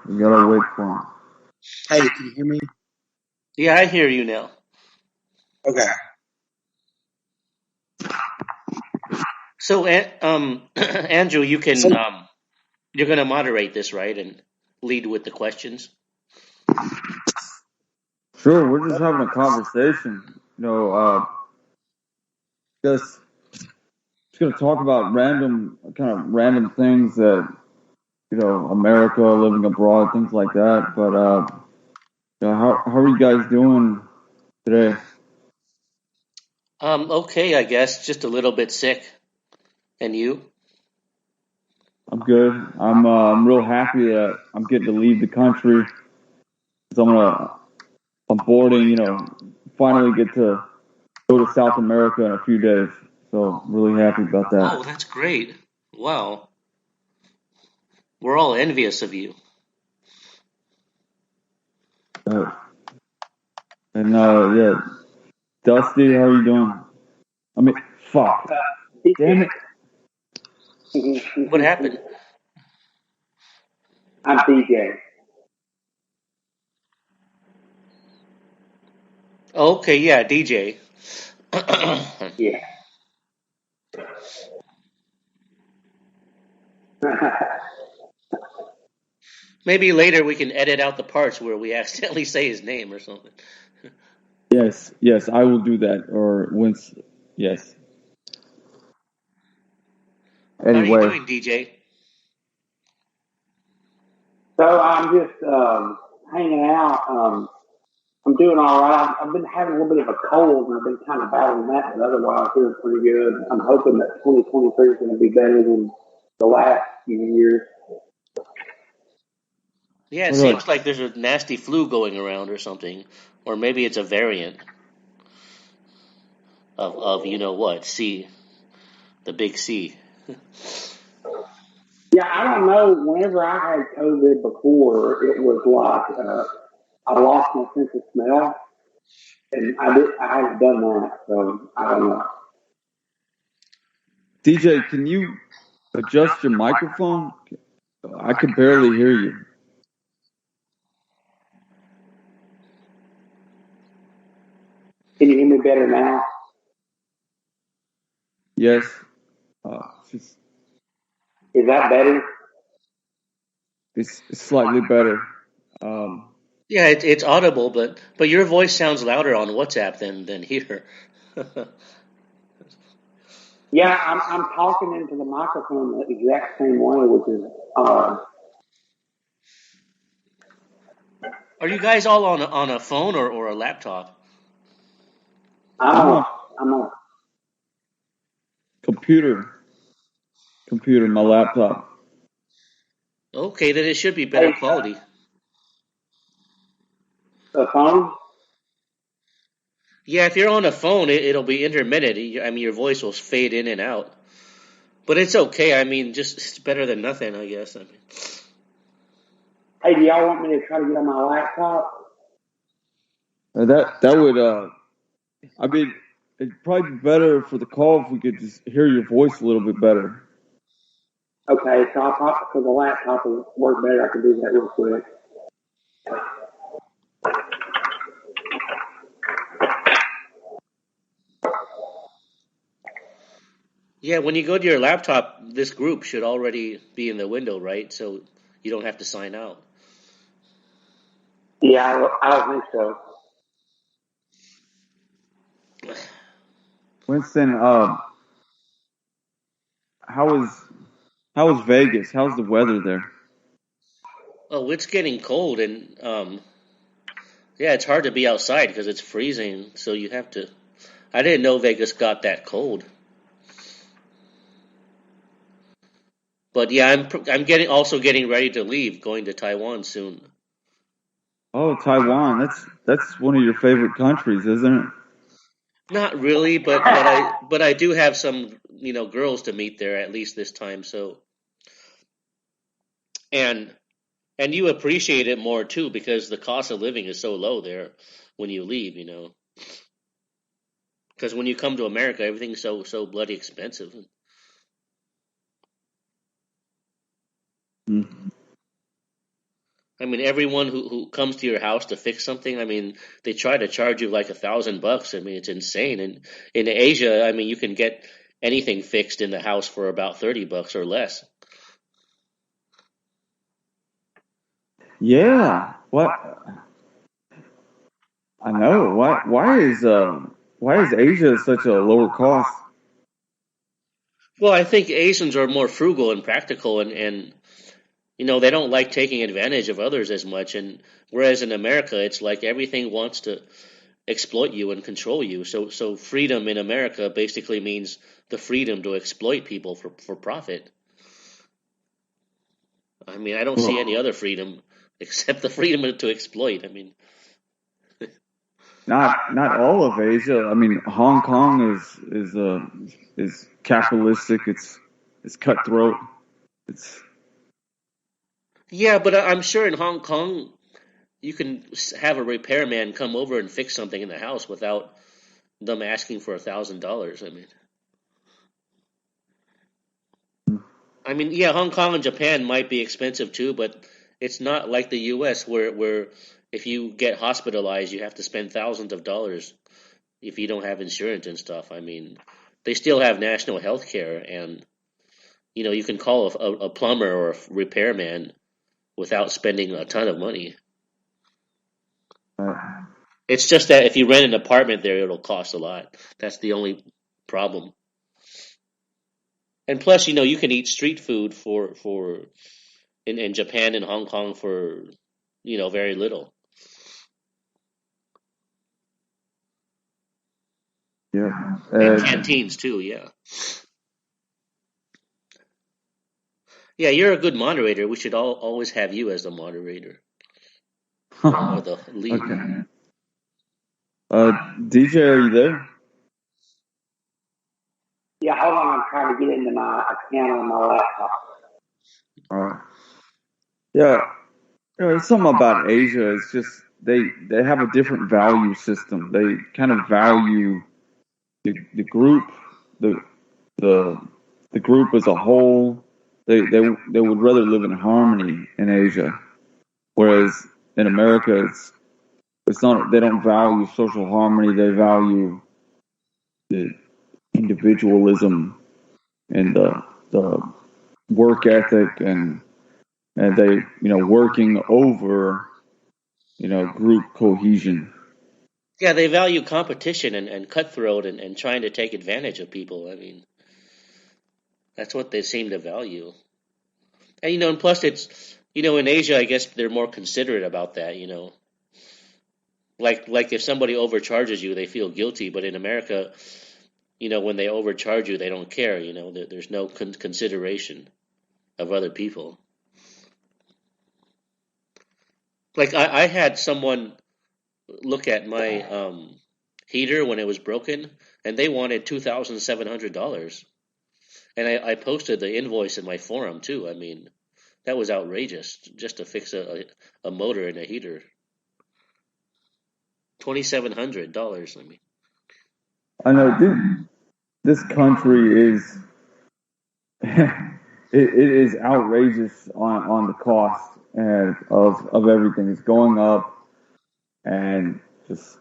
We gotta wait for him. Hey, can you hear me? Yeah, I hear you now. Okay. So, Andrew, you So, can you're going to moderate this, right, and lead with the questions. Sure, we're just having a conversation. Just gonna talk about random things that America, living abroad, things like that. But how are you guys doing today? Okay, I guess just a little bit sick. And you? I'm good. I'm real happy that I'm getting to leave the country. 'Cause I'm boarding. Finally get to go to South America in a few days. So really happy about that. Oh, that's great. Wow, we're all envious of you. Uh, and yeah, Dusty, how are you doing? I mean, fuck, damn it. What happened? I'm DJ. Okay, yeah, DJ. Yeah. Maybe later we can edit out the parts where we accidentally say his name or something. Yes, I will do that. Or once, yes. How are you Anyway, doing, DJ? So I'm just hanging out. I'm doing all right. I've been having a little bit of a cold, and I've been kind of battling that, but otherwise doing pretty good. I'm hoping that 2023 is going to be better than the last few years. Yeah, it what do seems like there's a nasty flu going around or something, or maybe it's a variant of you know what, C, the big C. Yeah, I don't know. Whenever I had COVID before, it was like I lost my sense of smell, and I haven't done that, so I don't know. DJ, can you adjust your microphone? I can barely hear you. Can you hear me better now? Yes. It's, Is that better? it's slightly better. Um, Yeah, it's audible, but your voice sounds louder on WhatsApp than here. Yeah, I'm talking into the microphone the exact same way, which is Are you guys all on a phone or a laptop? I'm I'm on on I'm on. computer, my laptop. Okay, then it should be better Hey, quality. the phone. Yeah, if you're on a phone, it'll be intermittent. I mean, your voice will fade in and out. But it's okay. I mean, just it's better than nothing, I guess. I mean, Hey, do y'all want me to try to get on my laptop? That would I mean, it'd probably be better for the call if we could just hear your voice a little bit better. Okay, so I'll talk so the laptop will work better. I can do that real quick. yeah, when you go to your laptop, this group should already be in the window, right? So you don't have to sign out. Yeah, I don't think so. Winston, how is how is Vegas? How's the weather there? Oh, it's getting cold, and yeah, it's hard to be outside because it's freezing. So you have to. I didn't know Vegas got that cold. But yeah, I'm getting ready to leave, going to Taiwan soon. Oh, Taiwan. That's one of your favorite countries, isn't it? Not really, but I do have some girls to meet there at least this time. So and and you appreciate it more too because the cost of living is so low there when you leave. Because when you come to America, everything's so bloody expensive. Mm. I mean, everyone who comes to your house to fix something, I mean, they try to charge you like $1,000. I mean, it's insane. And in Asia, I mean, you can get anything fixed in the house for about $30 or less. Yeah. What? I know. Why is Asia such a lower cost? Well, I think Asians are more frugal and practical, and they don't like taking advantage of others as much. And whereas in America, it's like everything wants to exploit you and control you. So freedom in America basically means the freedom to exploit people for profit. I mean, I don't see any other freedom except the freedom to exploit. I mean, Not all of Asia. I mean, Hong Kong is capitalistic. It's cutthroat. It's yeah, but I'm sure in Hong Kong you can have a repairman come over and fix something in the house without them asking for $1,000. I mean, yeah, Hong Kong and Japan might be expensive too, but it's not like the U.S. where if you get hospitalized, you have to spend thousands of dollars if you don't have insurance and stuff. I mean, they still have national health care, and you can call a plumber or a repairman without spending a ton of money. It's just that if you rent an apartment there, it'll cost a lot. That's the only problem. And plus, you can eat street food for in Japan and Hong Kong for very little. yeah. And canteens too, yeah. Yeah, you're a good moderator. We should always have you as the moderator or the lead. Okay. DJ, are you there? Yeah, hold on. I'm trying to get into my account on my laptop. All right. Yeah. It's something about Asia. It's just they have a different value system. They kind of value the group, the the the group as a whole. They would rather live in harmony in Asia, whereas in America it's not. They don't value social harmony. They value the individualism and the work ethic and they working over group cohesion. Yeah, they value competition and cutthroat and trying to take advantage of people. I mean, that's what they seem to value. And and plus it's in Asia, I guess they're more considerate about that. Like if somebody overcharges you, they feel guilty. But in America, when they overcharge you, they don't care. There's no consideration of other people. Like I had someone look at my heater when it was broken, and they wanted $2,700. And I posted the invoice in my forum too. I mean, that was outrageous just to fix a motor in a heater. $2,700. I mean, I know this country is it is outrageous on the cost and of everything. It's going up and just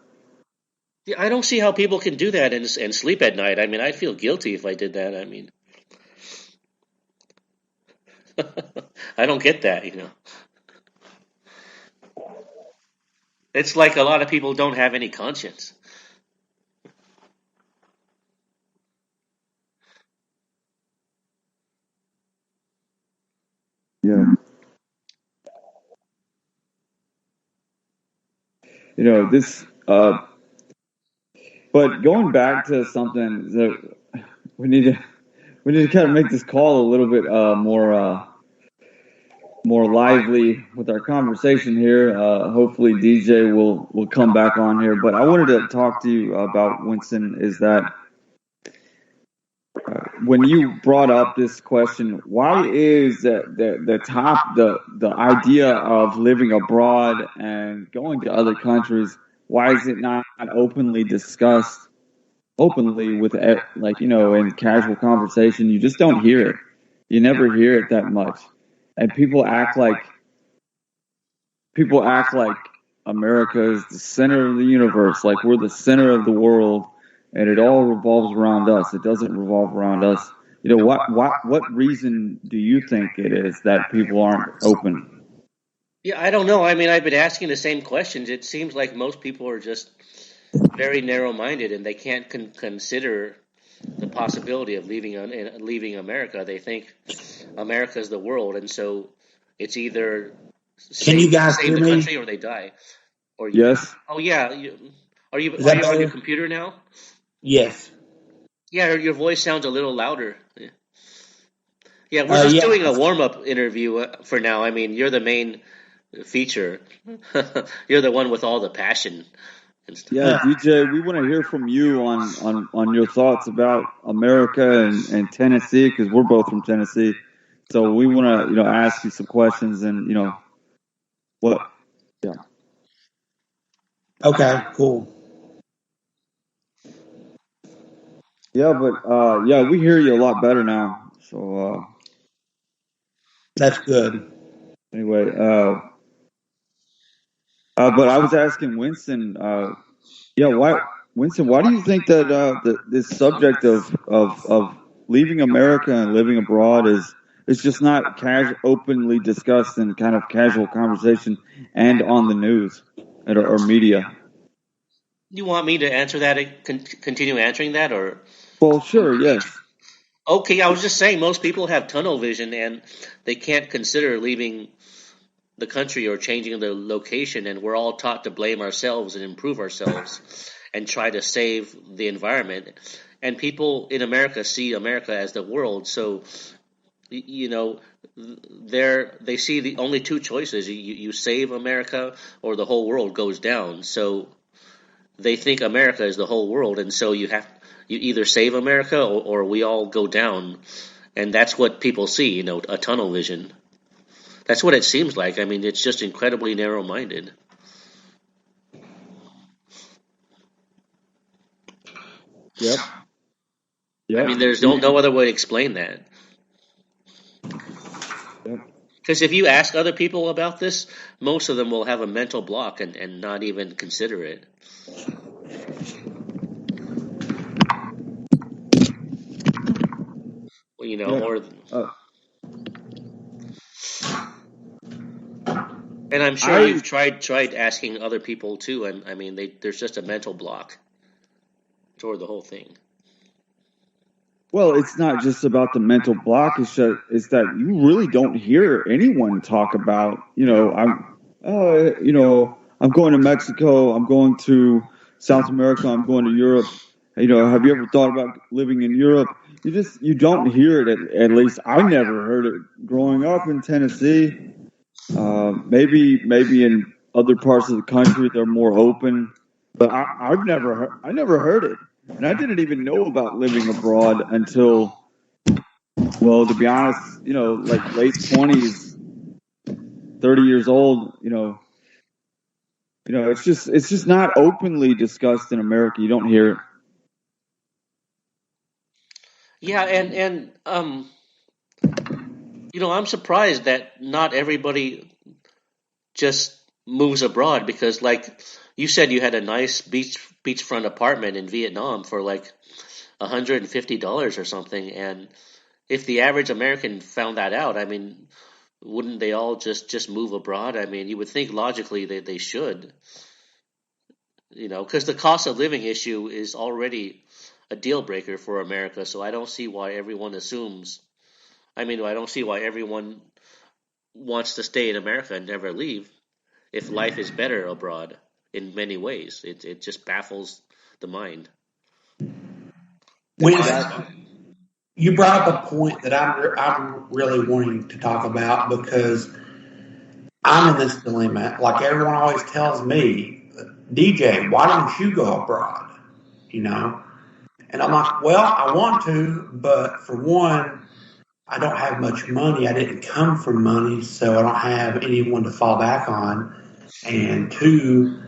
yeah, I don't see how people can do that and sleep at night. I mean, I'd feel guilty if I did that. I mean, I don't get that. It's like a lot of people don't have any conscience. yeah. This but going back to something that we need to kind of make this call a little bit more lively with our conversation here. Hopefully DJ will come back on here, but I wanted to talk to you about Winston. Is that when you brought up this question, why is the idea of living abroad and going to other countries? Why is it not openly discussed? Openly with in casual conversation, you just don't hear it. You never hear it that much, and people act like people act like America is the center of the universe, like we're the center of the world, and it all revolves around us. It doesn't revolve around us. What reason do you think it is that people aren't open? Yeah, I don't know. I mean, I've been asking the same questions. It seems like most people are just very narrow-minded, and they can't consider the possibility of leaving America. They think America is the world, and so it's either Can you guys save hear the me? country or they die. Or you, Yes. oh yeah, are you Is that on your better? computer now? Yes. Yeah, your voice sounds a little louder. Yeah, we're just doing a Yeah. warm-up interview for now. I mean, you're the main feature. You're the one with all the passion and stuff. Yeah, DJ, we want to hear from you on your thoughts about America and Tennessee, because we're both from Tennessee. So we want to, ask you some questions and, what? Yeah. Okay, cool. Yeah, but yeah, we hear you a lot better now. So That's good. anyway, but I was asking Winston, yeah, Winston, why do you think that this subject of leaving America and living abroad is just not openly discussed in kind of casual conversation and on the news or media? You want me to answer that? Continue answering that, or? Well, sure, yes. Okay, I was just saying most people have tunnel vision and they can't consider leaving the country or changing the location, and we're all taught to blame ourselves and improve ourselves and try to save the environment. And people in America see America as the world, so they see the only two choices: you save America or the whole world goes down. So they think America is the whole world, and so you either save America or we all go down, and that's what people see. A tunnel vision. That's what it seems like. I mean, it's just incredibly narrow-minded. Yep. I mean, there's no other way to explain that. Yep. Because if you ask other people about this, most of them will have a mental block and not even consider it. Or. And I'm sure you've tried asking other people too, and I mean, there's just a mental block toward the whole thing. Well, it's not just about the mental block. It's that you really don't hear anyone talk about, I'm going to Mexico. I'm going to South America. I'm going to Europe. Have you ever thought about living in Europe? You don't hear it. At least I never heard it growing up in Tennessee. Maybe in other parts of the country they're more open, but I never heard it. And I didn't even know about living abroad until, well, to be honest, like late 20s, 30 years old, it's just not openly discussed in America. You don't hear it. Yeah, and I'm surprised that not everybody just moves abroad, because like you said, you had a nice beachfront apartment in Vietnam for like $150 or something, and if the average American found that out, I mean, wouldn't they all just move abroad? I mean, you would think logically that they should, because the cost of living issue is already a deal breaker for America. So I don't see why everyone assumes. I mean, I don't see why everyone wants to stay in America and never leave if life is better abroad in many ways. It just baffles the mind. You brought up a point that I'm really wanting to talk about, because I'm in this dilemma. Like everyone always tells me, DJ, why don't you go abroad? And I'm like, well, I want to, but for one, I don't have much money. I didn't come from money, so I don't have anyone to fall back on. And two,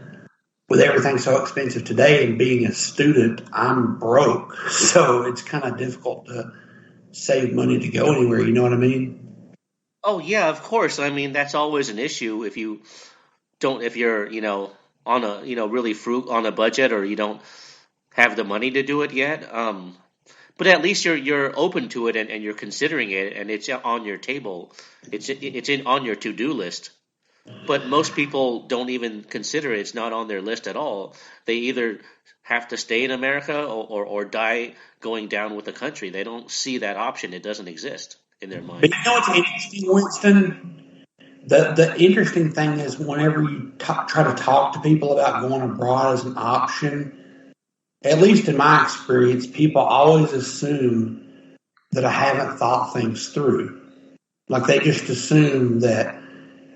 with everything so expensive today and being a student, I'm broke. So it's kind of difficult to save money to go anywhere. You know what I mean? Oh yeah, of course. I mean, that's always an issue if you if you're, on a, really on a budget, or you don't have the money to do it yet. But at least you're open to it, and you're considering it, and it's on your table. It's on your to-do list. But most people don't even consider it. It's not on their list at all. They either have to stay in America, or die going down with the country. They don't see that option. It doesn't exist in their mind. But you know what's interesting, Winston? The interesting thing is whenever you try to talk to people about going abroad as an option, at least in my experience, people always assume that I haven't thought things through. Like they just assume that,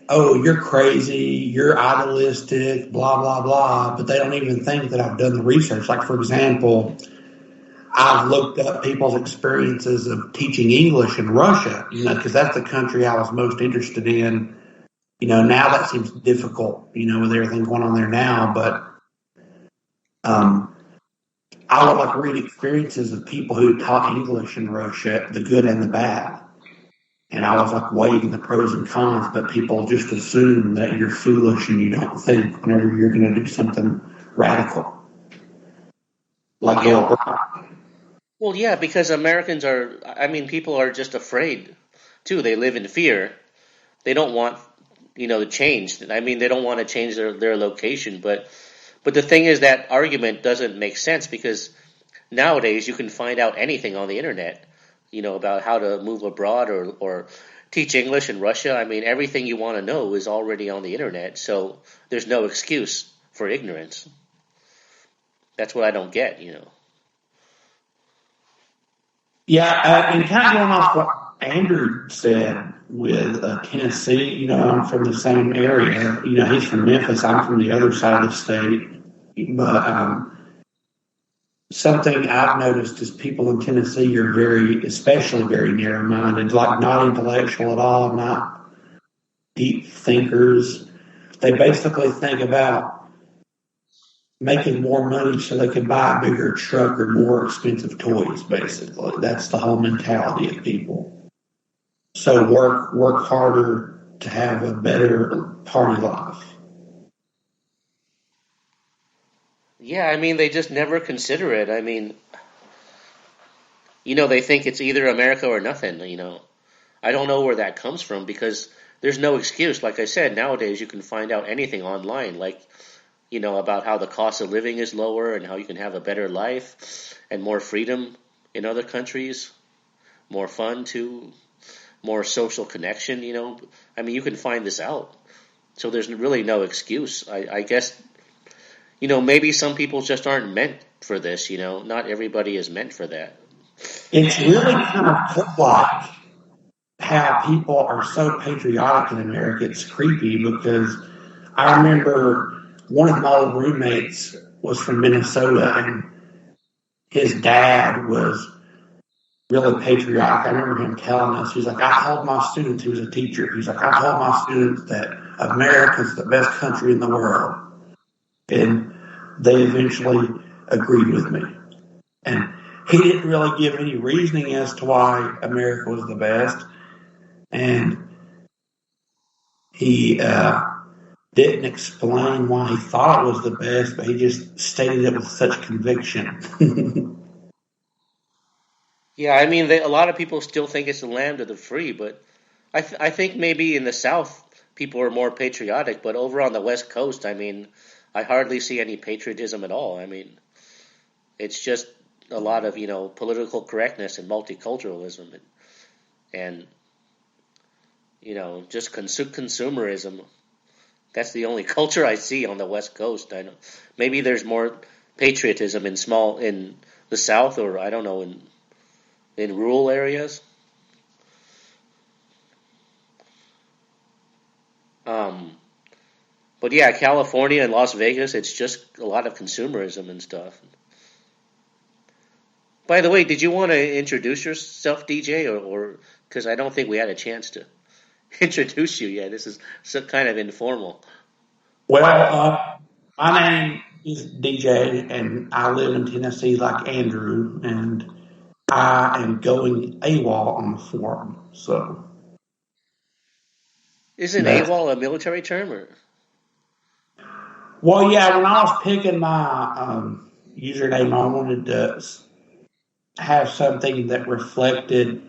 oh, you're crazy, you're idealistic, blah, blah, blah, but they don't even think that I've done the research. Like, for example, I've looked up people's experiences of teaching English in Russia, because that's the country I was most interested in. Now that seems difficult, with everything going on there now, but I would like read experiences of people who taught English in Russia, the good and the bad. And I was like weighing the pros and cons, but people just assume that you're foolish and you don't think whenever you're going to do something radical. Like Well, yeah, because people are just afraid too. They live in fear. They don't want, to change. They don't want to change their location. But the thing is, that argument doesn't make sense, because nowadays you can find out anything on the internet, about how to move abroad, or teach English in Russia. Everything you want to know is already on the internet. So there's no excuse for ignorance. That's what I don't get, Yeah, and kind of going off what Andrew said with Tennessee, I'm from the same area. He's from Memphis. I'm from the other side of the state. But something I've noticed is people in Tennessee are especially very narrow-minded, like not intellectual at all, not deep thinkers. They basically think about making more money so they can buy a bigger truck or more expensive toys, basically. That's the whole mentality of people. So work harder to have a better party life. Yeah, they just never consider it. They think it's either America or nothing, I don't know where that comes from, because there's no excuse. Like I said, nowadays you can find out anything online, like, about how the cost of living is lower, and how you can have a better life and more freedom in other countries, more fun too, more social connection, you can find this out. So there's really no excuse. I guess, maybe some people just aren't meant for this, not everybody is meant for that. It's really kind of like how people are so patriotic in America. It's creepy, because I remember one of my old roommates was from Minnesota, and his dad was really patriotic. I remember him telling us, he's like, I told my students, he was a teacher, he's like, I told my students that America's the best country in the world. And they eventually agreed with me. And he didn't really give any reasoning as to why America was the best. And he didn't explain why he thought it was the best, but he just stated it with such conviction. Yeah, a lot of people still think it's the land of the free, but I think maybe in the South people are more patriotic, but over on the West Coast, I hardly see any patriotism at all. It's just a lot of, political correctness and multiculturalism, and just consumerism. That's the only culture I see on the West Coast. I know maybe there's more patriotism in the South, or I don't know, in rural areas. But yeah, California and Las Vegas, it's just a lot of consumerism and stuff. By the way, did you want to introduce yourself, DJ, or because I don't think we had a chance to introduce you yet? This is kind of informal. Well, my name is DJ, and I live in Tennessee like Andrew, and I am going AWOL on the forum. So Isn't AWOL a military term? Or? Well, yeah, when I was picking my username, I wanted to have something that reflected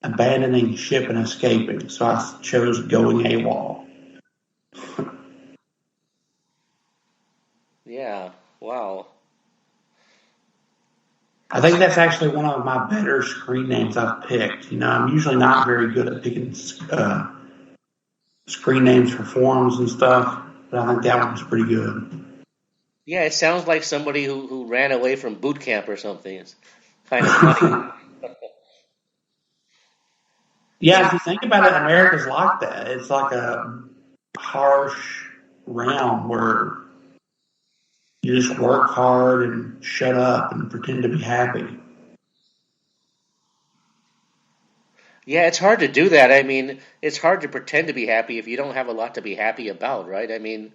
abandoning ship and escaping, so I chose going AWOL. Yeah. Wow. I think that's actually one of my better screen names I've picked. I'm usually not very good at picking screen names for forums and stuff, but I think that one was pretty good. Yeah, it sounds like somebody who ran away from boot camp or something. It's kind of funny. Yeah, if you think about it, America's like that. It's like a harsh realm where you just work hard and shut up and pretend to be happy. Yeah, it's hard to do that. I mean, it's hard to pretend to be happy if you don't have a lot to be happy about, right? I mean,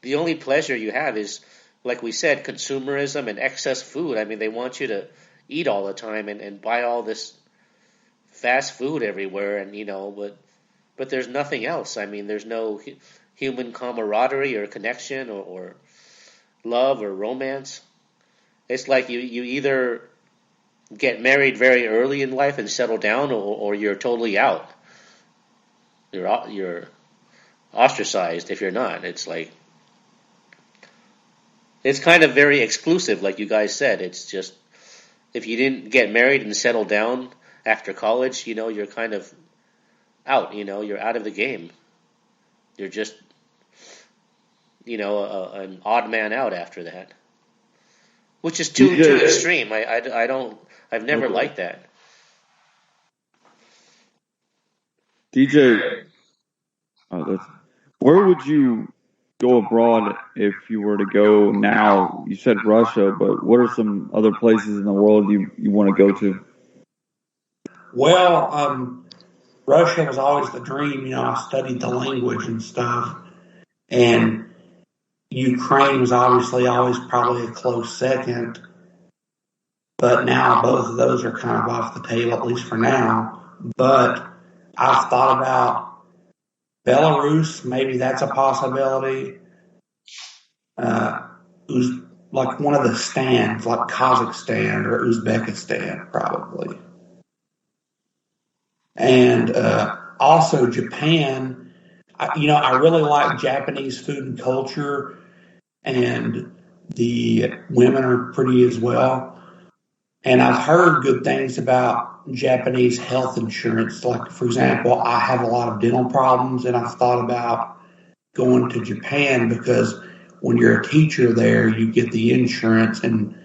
the only pleasure you have is, like we said, consumerism and excess food. I mean, they want you to eat all the time and buy all this fast food everywhere, and but there's nothing else. I mean, there's no human camaraderie or connection or love or romance. It's like you either get married very early in life and settle down, or you're totally out. You're ostracized if you're not. It's kind of very exclusive, like you guys said. It's just if you didn't get married and settle down after college, you're kind of out. You're out of the game. You're just an odd man out after that, which is too extreme. I don't. I've never liked that. DJ, where would you go abroad if you were to go now? You said Russia, but what are some other places in the world you want to go to? Well, Russia was always the dream. I studied the language and stuff. And Ukraine was obviously always probably a close second. But now both of those are kind of off the table, at least for now. But I've thought about Belarus. Maybe that's a possibility. Who's like one of the stands, like Kazakhstan or Uzbekistan, probably. And also Japan. I really like Japanese food and culture, and the women are pretty as well. And I've heard good things about Japanese health insurance. Like, for example, I have a lot of dental problems, and I've thought about going to Japan because when you're a teacher there, you get the insurance, and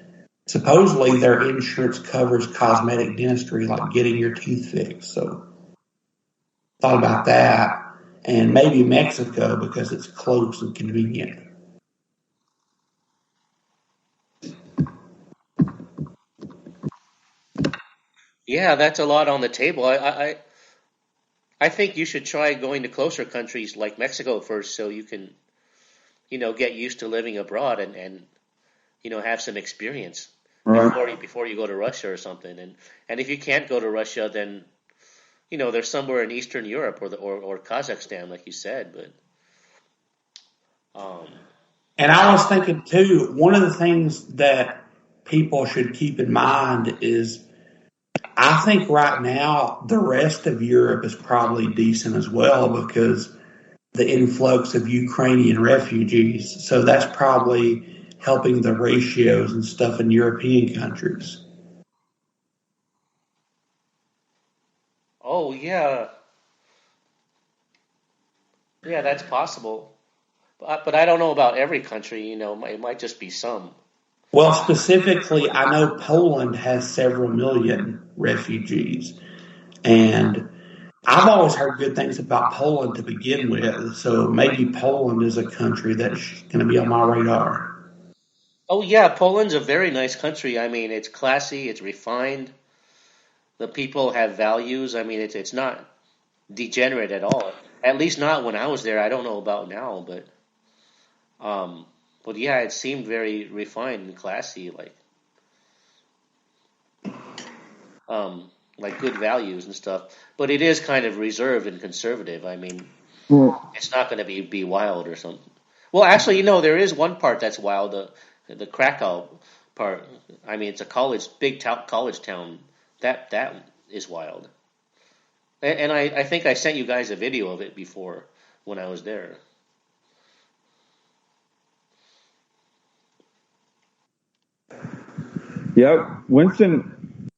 supposedly their insurance covers cosmetic dentistry, like getting your teeth fixed. So, thought about that. And maybe Mexico because it's close and convenient. Yeah, that's a lot on the table. I think you should try going to closer countries like Mexico first, so you can get used to living abroad and have some experience Right. before you go to Russia or something. And if you can't go to Russia, then there's somewhere in Eastern Europe or Kazakhstan, like you said. But And I was thinking too, one of the things that people should keep in mind is I think right now the rest of Europe is probably decent as well because the influx of Ukrainian refugees. So that's probably helping the ratios and stuff in European countries. oh yeah, that's possible. But I don't know about every country. It might just be some. Well, specifically, I know Poland has several million refugees. And I've always heard good things about Poland to begin with. So maybe Poland is a country that's going to be on my radar. Oh yeah, Poland's a very nice country. I mean, it's classy, it's refined. The people have values. I mean, it's not degenerate at all. At least not when I was there. I don't know about now, um, but yeah, it seemed very refined and classy, like good values and stuff. But it is kind of reserved and conservative. I mean, Well, it's not going to be wild or something. Well, actually, there is one part that's wild. The Krakow part. I mean, it's a college town. That is wild. And I think I sent you guys a video of it before when I was there. Yeah, Winston,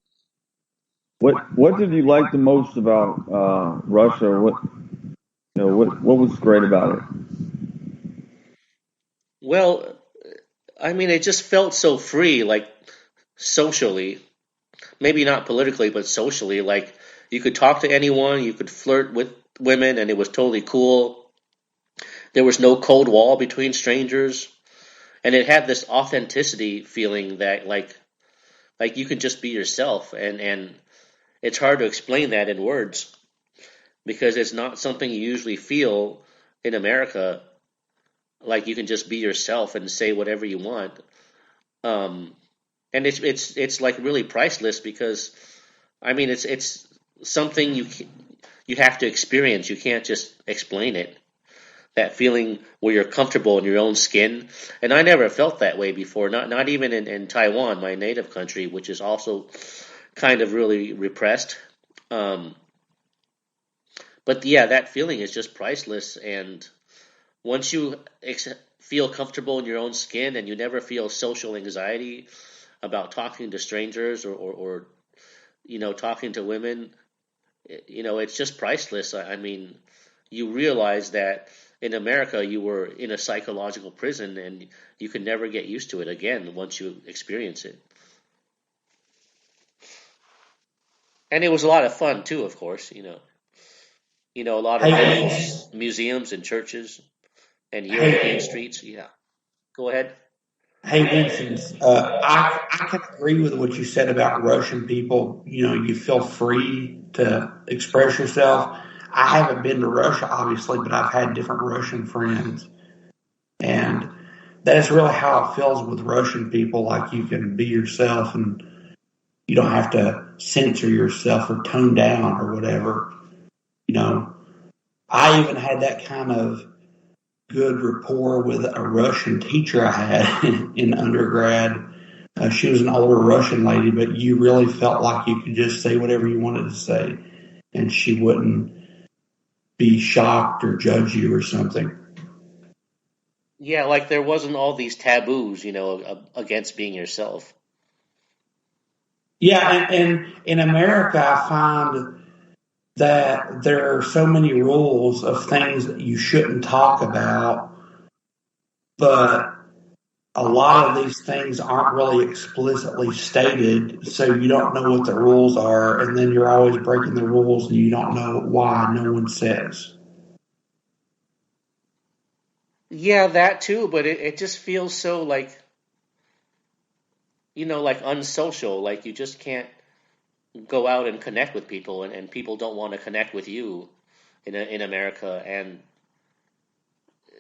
what did you like the most about Russia? What was great about it? Well, I mean, it just felt so free, like socially. Maybe not politically, but socially. Like you could talk to anyone, you could flirt with women, and it was totally cool. There was no cold wall between strangers, and it had this authenticity feeling that like you can just be yourself, and it's hard to explain that in words because it's not something you usually feel in America. Like you can just be yourself and say whatever you want. Um, and it's like really priceless because I mean it's something you have to experience. You can't just explain it. That feeling where you're comfortable in your own skin, and I never felt that way before. Not even in Taiwan, my native country, which is also kind of really repressed. Um, but yeah, that feeling is just priceless. And once you feel comfortable in your own skin, and you never feel social anxiety about talking to strangers or talking to women, it's just priceless. I mean, you realize that in America you were in a psychological prison and you can never get used to it again once you experience it. And it was a lot of fun too, of course. A lot of beautiful Hey, museums and churches and European hey, streets. Yeah, go ahead. hey, Vincent. I can agree with what you said about Russian people. You feel free to express yourself. I haven't been to Russia, obviously, but I've had different Russian friends, and that's really how it feels with Russian people. Like you can be yourself, and you don't have to censor yourself or tone down or whatever. You know, I even had that kind of good rapport with a Russian teacher I had in undergrad. She was an older Russian lady, but you really felt like you could just say whatever you wanted to say, and she wouldn't be shocked or judge you or something. Yeah, like there wasn't all these taboos, against being yourself. Yeah, and in America, I find that there are so many rules of things that you shouldn't talk about, but a lot of these things aren't really explicitly stated, so you don't know what the rules are, and then you're always breaking the rules and you don't know why no one says. Yeah, that too, but it just feels so like unsocial. Like you just can't go out and connect with people, and people don't want to connect with you in America. And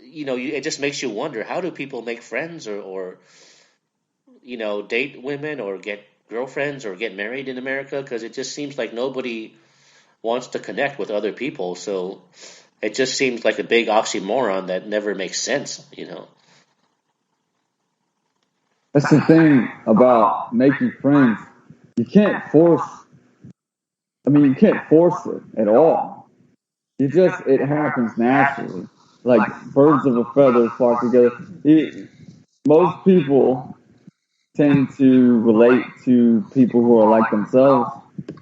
it just makes you wonder, how do people make friends or date women or get girlfriends or get married in America? Because it just seems like nobody wants to connect with other people. So it just seems like a big oxymoron that never makes sense. That's the thing about making friends. You can't force. I mean, you can't force it at all. It happens naturally. Like birds of a feather flock together. Most people tend to relate to people who are like themselves.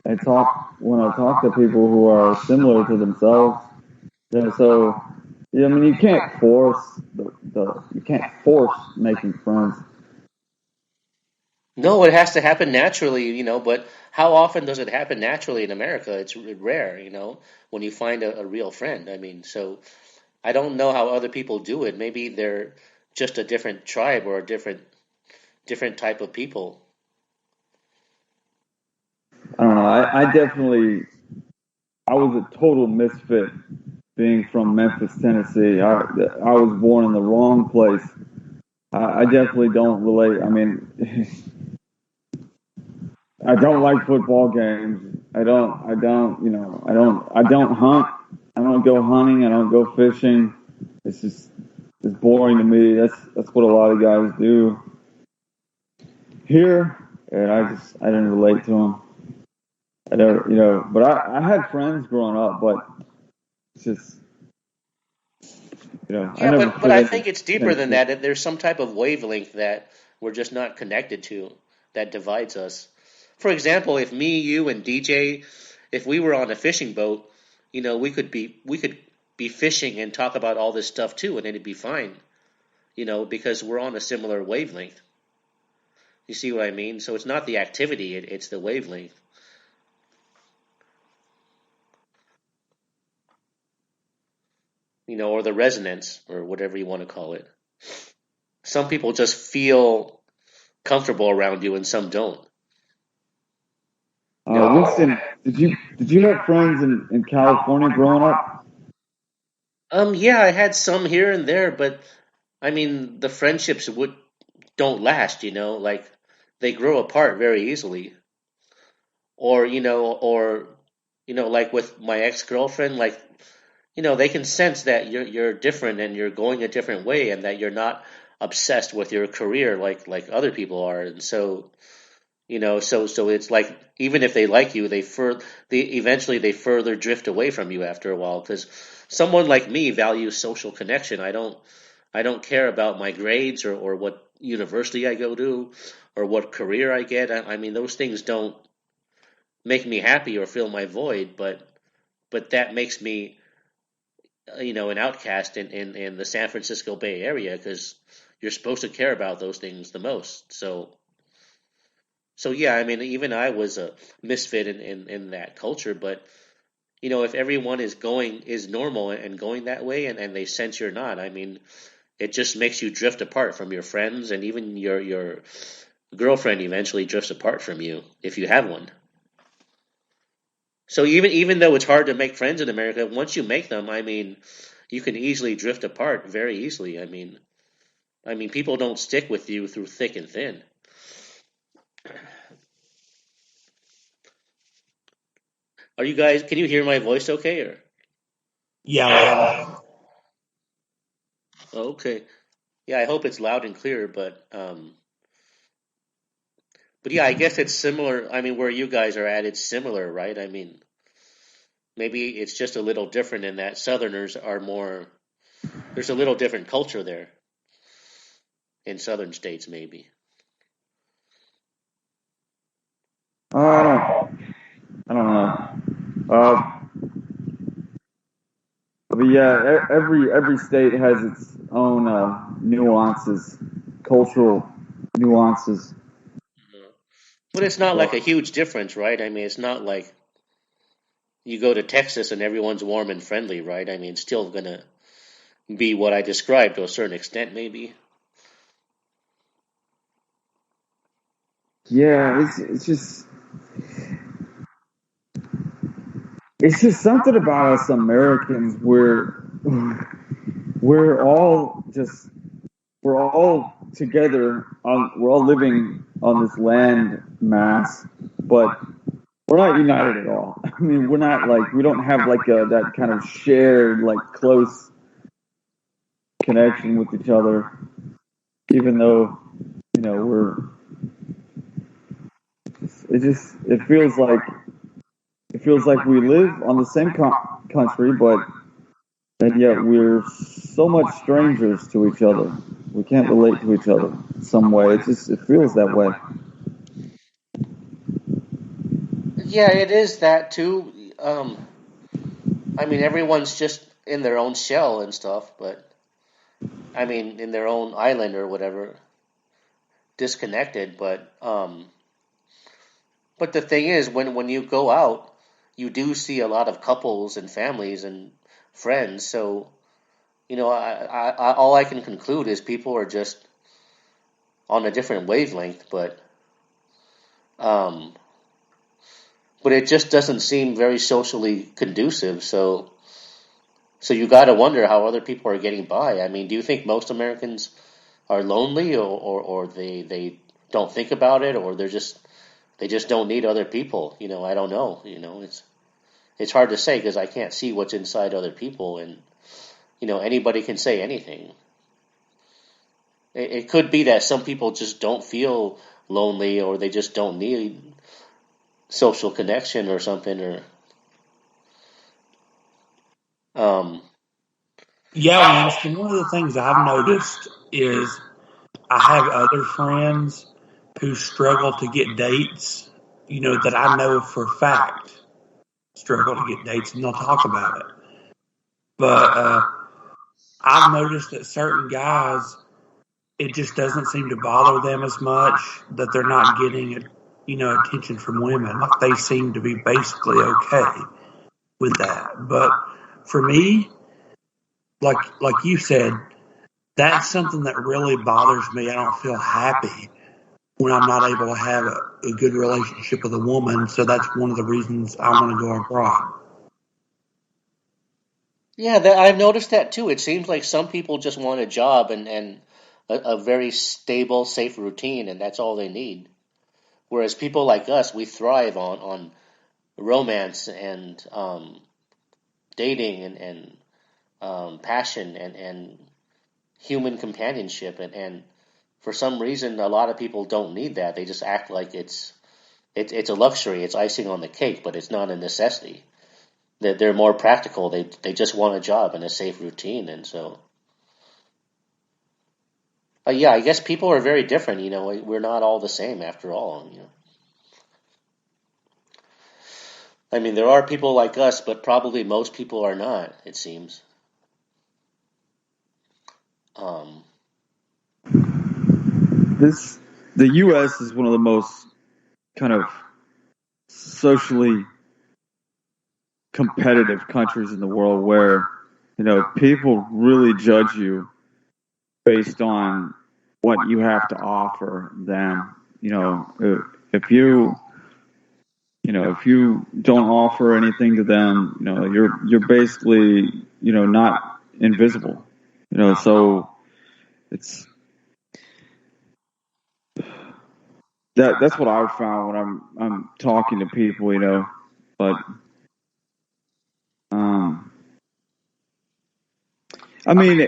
When I talk to people who are similar to themselves. So, yeah, I mean, you can't force making friends. No, it has to happen naturally. But how often does it happen naturally in America? It's rare, when you find a real friend. I mean, so I don't know how other people do it. Maybe they're just a different tribe or a different type of people. I don't know. I was a total misfit being from Memphis, Tennessee. I was born in the wrong place. I definitely don't relate. I mean, I don't like football games. I don't hunt. I don't go hunting. I don't go fishing. It's just, is boring to me. That's what a lot of guys do here, and I didn't relate to them. I never, but I had friends growing up, but it's just, I Yeah, never but fit I into think it's deeper the than same. that. There's some type of wavelength that we're just not connected to that divides us. For example, if me, you, and DJ, if we were on a fishing boat, we could be fishing and talk about all this stuff too, and it'd be fine. Because we're on a similar wavelength. You see what I mean? So it's not the activity; it's the wavelength. Or the resonance, or whatever you want to call it. Some people just feel comfortable around you, and some don't. Winston, did you have friends in California growing up? Yeah, I had some here and there, but I mean, the friendships would don't last. Like they grow apart very easily, or like with my ex girlfriend, like they can sense that you're different and you're going a different way, and that you're not obsessed with your career like other people are, and so it's like even if they like you, they eventually they further drift away from you after a while because someone like me values social connection. I don't care about my grades or what university I go to or what career I get. I mean those things don't make me happy or fill my void, but that makes me an outcast in the San Francisco Bay Area because you're supposed to care about those things the most. So yeah, I mean, even I was a misfit in that culture, but if everyone is normal and going that way, and they sense you're not, I mean, it just makes you drift apart from your friends, and even your girlfriend eventually drifts apart from you if you have one. So even though it's hard to make friends in America, once you make them, I mean, you can easily drift apart very easily. I mean, people don't stick with you through thick and thin. Are you guys? Can you hear my voice okay? Or Yeah, loud. okay. Yeah, I hope it's loud and clear, but yeah, I guess it's similar. I mean, where you guys are at, it's similar, right? I mean, maybe it's just a little different in that Southerners are more. There's a little different culture there in Southern states, maybe. I don't know. But yeah, every state has its own nuances, cultural nuances. But it's not like So, a huge difference, right? I mean, it's not like you go to Texas and everyone's warm and friendly, right? I mean, it's still gonna be what I described to a certain extent, maybe. yeah, it's just something about us Americans where we're all just we're all together on we're all living on this land mass, but we're not united at all. I mean, we're not like we don't have like that kind of shared like close connection with each other, even though we're it just it feels like we live on the same country, but and yet we're so much strangers to each other. We can't relate to each other in some way. It feels that way. Yeah, it is that too. I mean, everyone's just in their own shell and stuff, but I mean, in their own island or whatever, disconnected. But the thing is, when you go out, you do see a lot of couples and families and friends. So all I can conclude is people are just on a different wavelength, um, but it just doesn't seem very socially conducive. So you got to wonder how other people are getting by. I mean, do you think most Americans are lonely, or they don't think about it, or they just don't need other people? I don't know. It's hard to say because I can't see what's inside other people, and anybody can say anything. It could be that some people just don't feel lonely, or they just don't need social connection or something, or um, Yeah, Winston, one of the things I've noticed is I have other friends who struggle to get dates, that I know for a fact struggle to get dates, and they'll talk about it. But I've noticed that certain guys, it just doesn't seem to bother them as much that they're not getting, attention from women. Like they seem to be basically okay with that. But for me, like you said, that's something that really bothers me. I don't feel happy when I'm not able to have a good relationship with a woman. So that's one of the reasons I want to go abroad. yeah, I've noticed that too. It seems like some people just want a job and a very stable, safe routine, and that's all they need. Whereas people like us, we thrive on romance and dating and passion and human companionship, and for some reason, a lot of people don't need that. They just act like it's a luxury, it's icing on the cake, but it's not a necessity. They're more practical. They just want a job and a safe routine, and so yeah, I guess people are very different. We're not all the same after all. I mean, there are people like us, but probably most people are not. It seems. Um, The U.S. is one of the most kind of socially competitive countries in the world where, people really judge you based on what you have to offer them. If if you don't offer anything to them, you're basically, not invisible. So it's that's what I've found when I'm talking to people, but um I mean,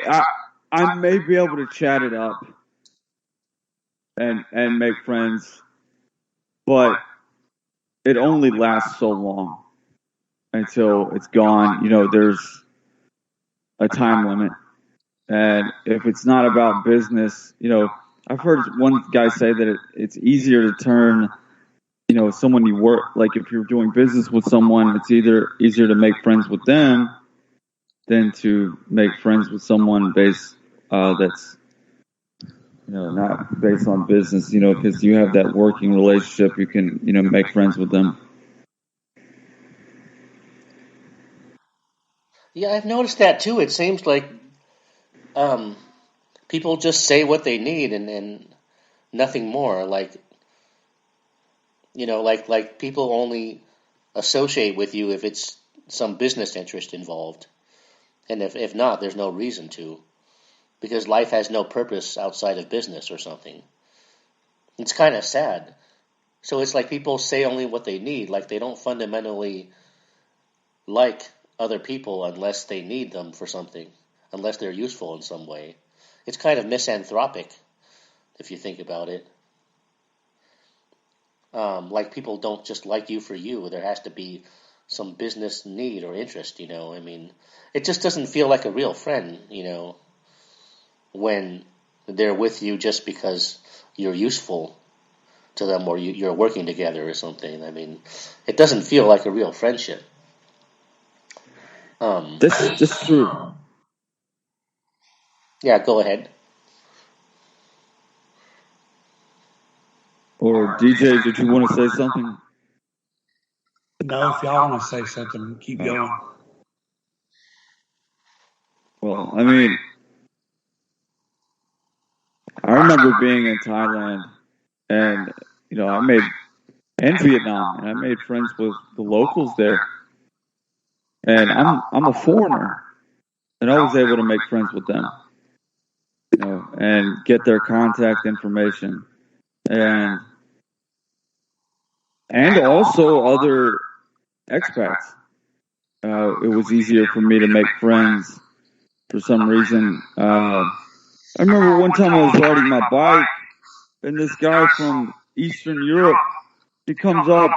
I may be able to chat it up and make friends, but it only lasts so long until it's gone. There's a time limit, and if it's not about business, I've heard one guy say that it's easier to turn, someone you work, like if you're doing business with someone, it's either easier to make friends with them than to make friends with someone that's not based on business, because you have that working relationship, you can, make friends with them. yeah, I've noticed that too. It seems like um, people just say what they need and nothing more. Like people only associate with you if it's some business interest involved, and if not, there's no reason to, because life has no purpose outside of business or something. It's kind of sad. So it's like people say only what they need, like they don't fundamentally like other people unless they need them for something, unless they're useful in some way. It's kind of misanthropic if you think about it. Like people don't just like you for you. There has to be some business need or interest, I mean, it just doesn't feel like a real friend, when they're with you just because you're useful to them, or you're working together or something. I mean, it doesn't feel like a real friendship. That's true. Yeah, go ahead. Or DJ, did you want to say something? No, if y'all want to say something, keep going. Well, I mean, I remember being in Thailand, and and Vietnam, and I made friends with the locals there. And I'm a foreigner, and I was able to make friends with them, and get their contact information, and also other expats. It was easier for me to make friends for some reason. I remember one time I was riding my bike, and this guy from Eastern Europe, he comes up,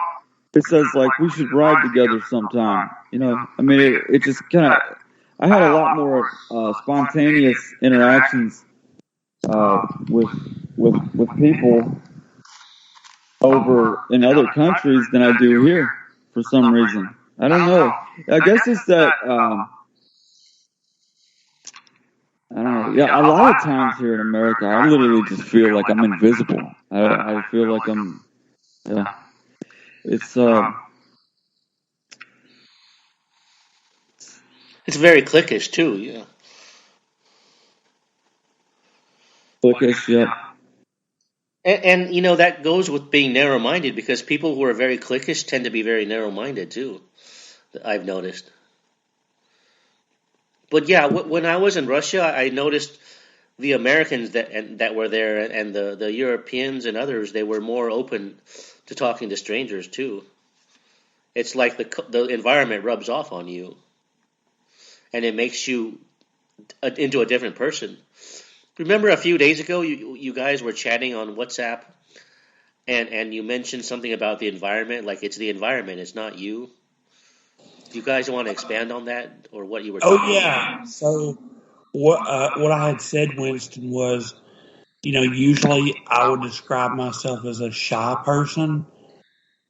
it says like, we should ride together sometime. I mean, it just kind of, I had a lot more spontaneous interactions with people over in other countries than I do here for some reason. I don't know. I guess it's that I don't know. Yeah, a lot of times here in America, I literally just feel like I'm invisible. I feel like yeah. It's It's very cliquish too. Yeah. Bookish, yep. And that goes with being narrow-minded, because people who are very cliquish tend to be very narrow-minded too. I've noticed. But yeah, when I was in Russia, I noticed the Americans that were there, and the Europeans and others, they were more open to talking to strangers too. It's like the environment rubs off on you, and it makes you into a different person. Remember a few days ago, you guys were chatting on WhatsApp, and you mentioned something about the environment, like it's the environment, it's not you. Do you guys want to expand on that, or what you were talking about? So what I had said, Winston, was, usually I would describe myself as a shy person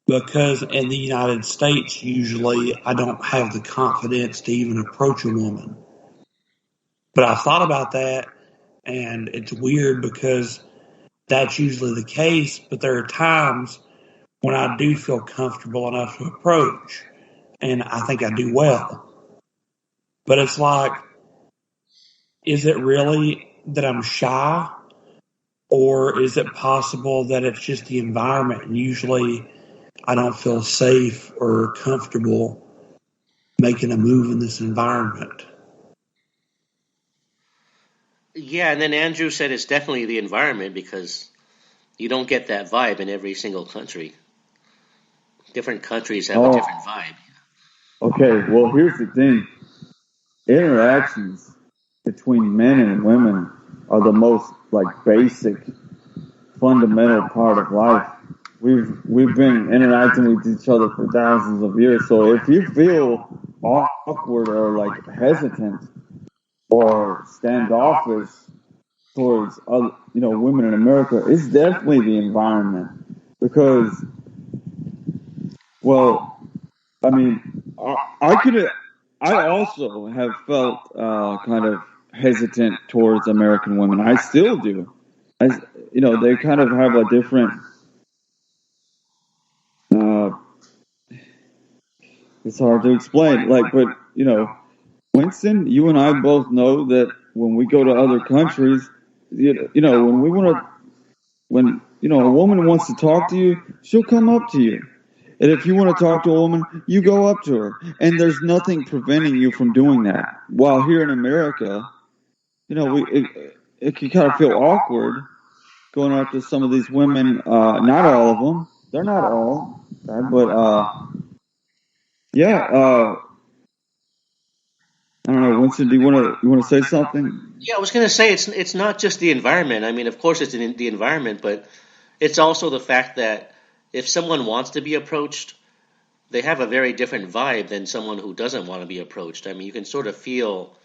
because in the United States, usually I don't have the confidence to even approach a woman. But I thought about that, and it's weird because that's usually the case, but there are times when I do feel comfortable enough to approach, and I think I do well. But it's like, is it really that I'm shy, or is it possible that it's just the environment, and usually I don't feel safe or comfortable making a move in this environment? Yeah, and then Andrew said it's definitely the environment, because you don't get that vibe in every single country. Different countries have a different vibe. Okay, well, here's the thing. Interactions between men and women are the most like basic, fundamental part of life. We've been interacting with each other for thousands of years. So if you feel awkward or like hesitant or standoffish towards other, women in America, it's definitely the environment. Because, well, I mean, I also have felt kind of hesitant towards American women. I still do. They kind of have a different. Uh, it's hard to explain. But Winston, you and I both know that when we go to other countries, when we want to, when a woman wants to talk to you, she'll come up to you. And if you want to talk to a woman, you go up to her. And there's nothing preventing you from doing that. While here in America, it can kind of feel awkward going up to some of these women. Not all of them. They're not all bad, but yeah. I don't know, Winston. Do you want to say something? Yeah, I was going to say it's not just the environment. I mean, of course, it's the environment, but it's also the fact that if someone wants to be approached, they have a very different vibe than someone who doesn't want to be approached. I mean, you can sort of feel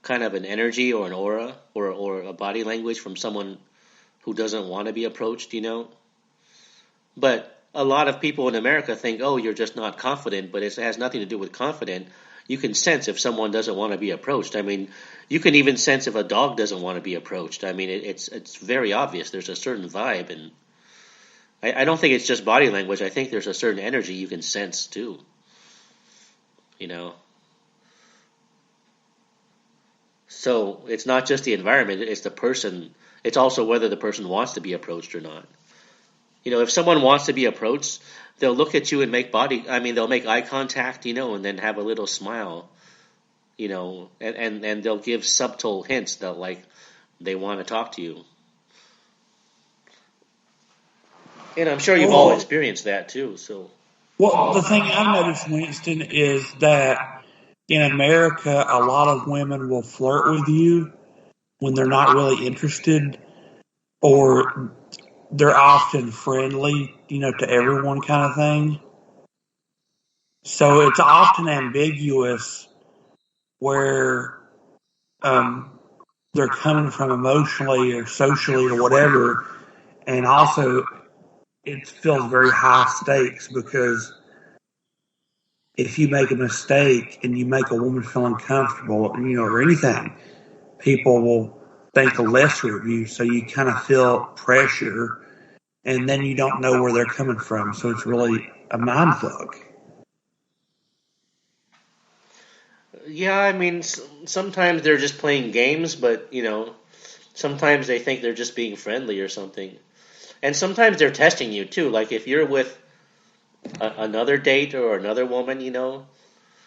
kind of an energy or an aura or a body language from someone who doesn't want to be approached. But a lot of people in America think, oh, you're just not confident, but it has nothing to do with confident. You can sense if someone doesn't want to be approached. I mean, you can even sense if a dog doesn't want to be approached. I mean, it's very obvious. There's a certain vibe, and I don't think it's just body language. I think there's a certain energy you can sense too. You know, so it's not just the environment; it's the person. It's also whether the person wants to be approached or not. If someone wants to be approached, they'll look at you and they'll make eye contact, and then have a little smile, and they'll give subtle hints that like they want to talk to you. And I'm sure you've all experienced that too. So, well, the thing I've noticed, Winston, is that in America, a lot of women will flirt with you, when they're not really interested, or they're often friendly, to everyone kind of thing. So it's often ambiguous where they're coming from emotionally or socially or whatever. And also, it feels very high stakes because if you make a mistake and you make a woman feel uncomfortable, or anything, people will think lesser of you. So you kind of feel pressure, and then you don't know where they're coming from. So it's really a mindfuck. Yeah, I mean, sometimes they're just playing games, but sometimes they think they're just being friendly or something. And sometimes they're testing you too. Like if you're with another date or another woman,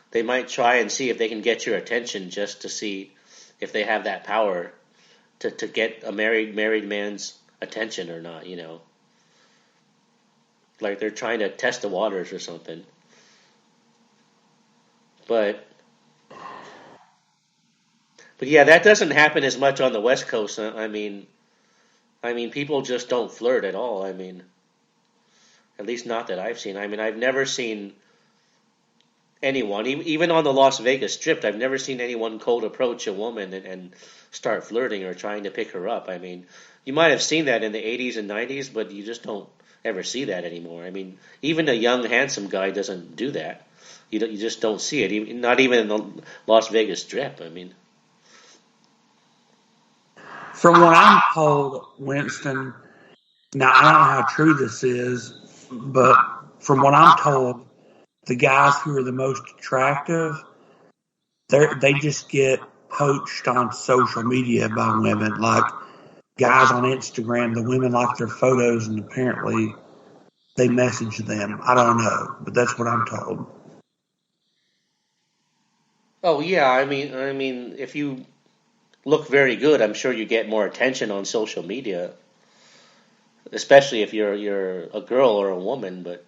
they might try and see if they can get your attention just to see if they have that power to get a married man's attention or not, Like they're trying to test the waters or something. But yeah, that doesn't happen as much on the West Coast. I mean, people just don't flirt at all. I mean, at least not that I've seen. I mean, I've never seen anyone, even on the Las Vegas Strip, I've never seen anyone cold approach a woman and start flirting or trying to pick her up. I mean, you might have seen that in the 80s and 90s, but you just don't ever see that anymore. I mean, even a young, handsome guy doesn't do that. You just don't see it, not even in the Las Vegas Strip. I mean, From what I'm told, Winston, now I don't know how true this is, but from what I'm told, the guys who are the most attractive, they just get poached on social media by women. Like guys on Instagram, the women like their photos, and apparently they message them. I don't know, but that's what I'm told. oh yeah, I mean, if you look very good, I'm sure you get more attention on social media, especially if you're a girl or a woman. But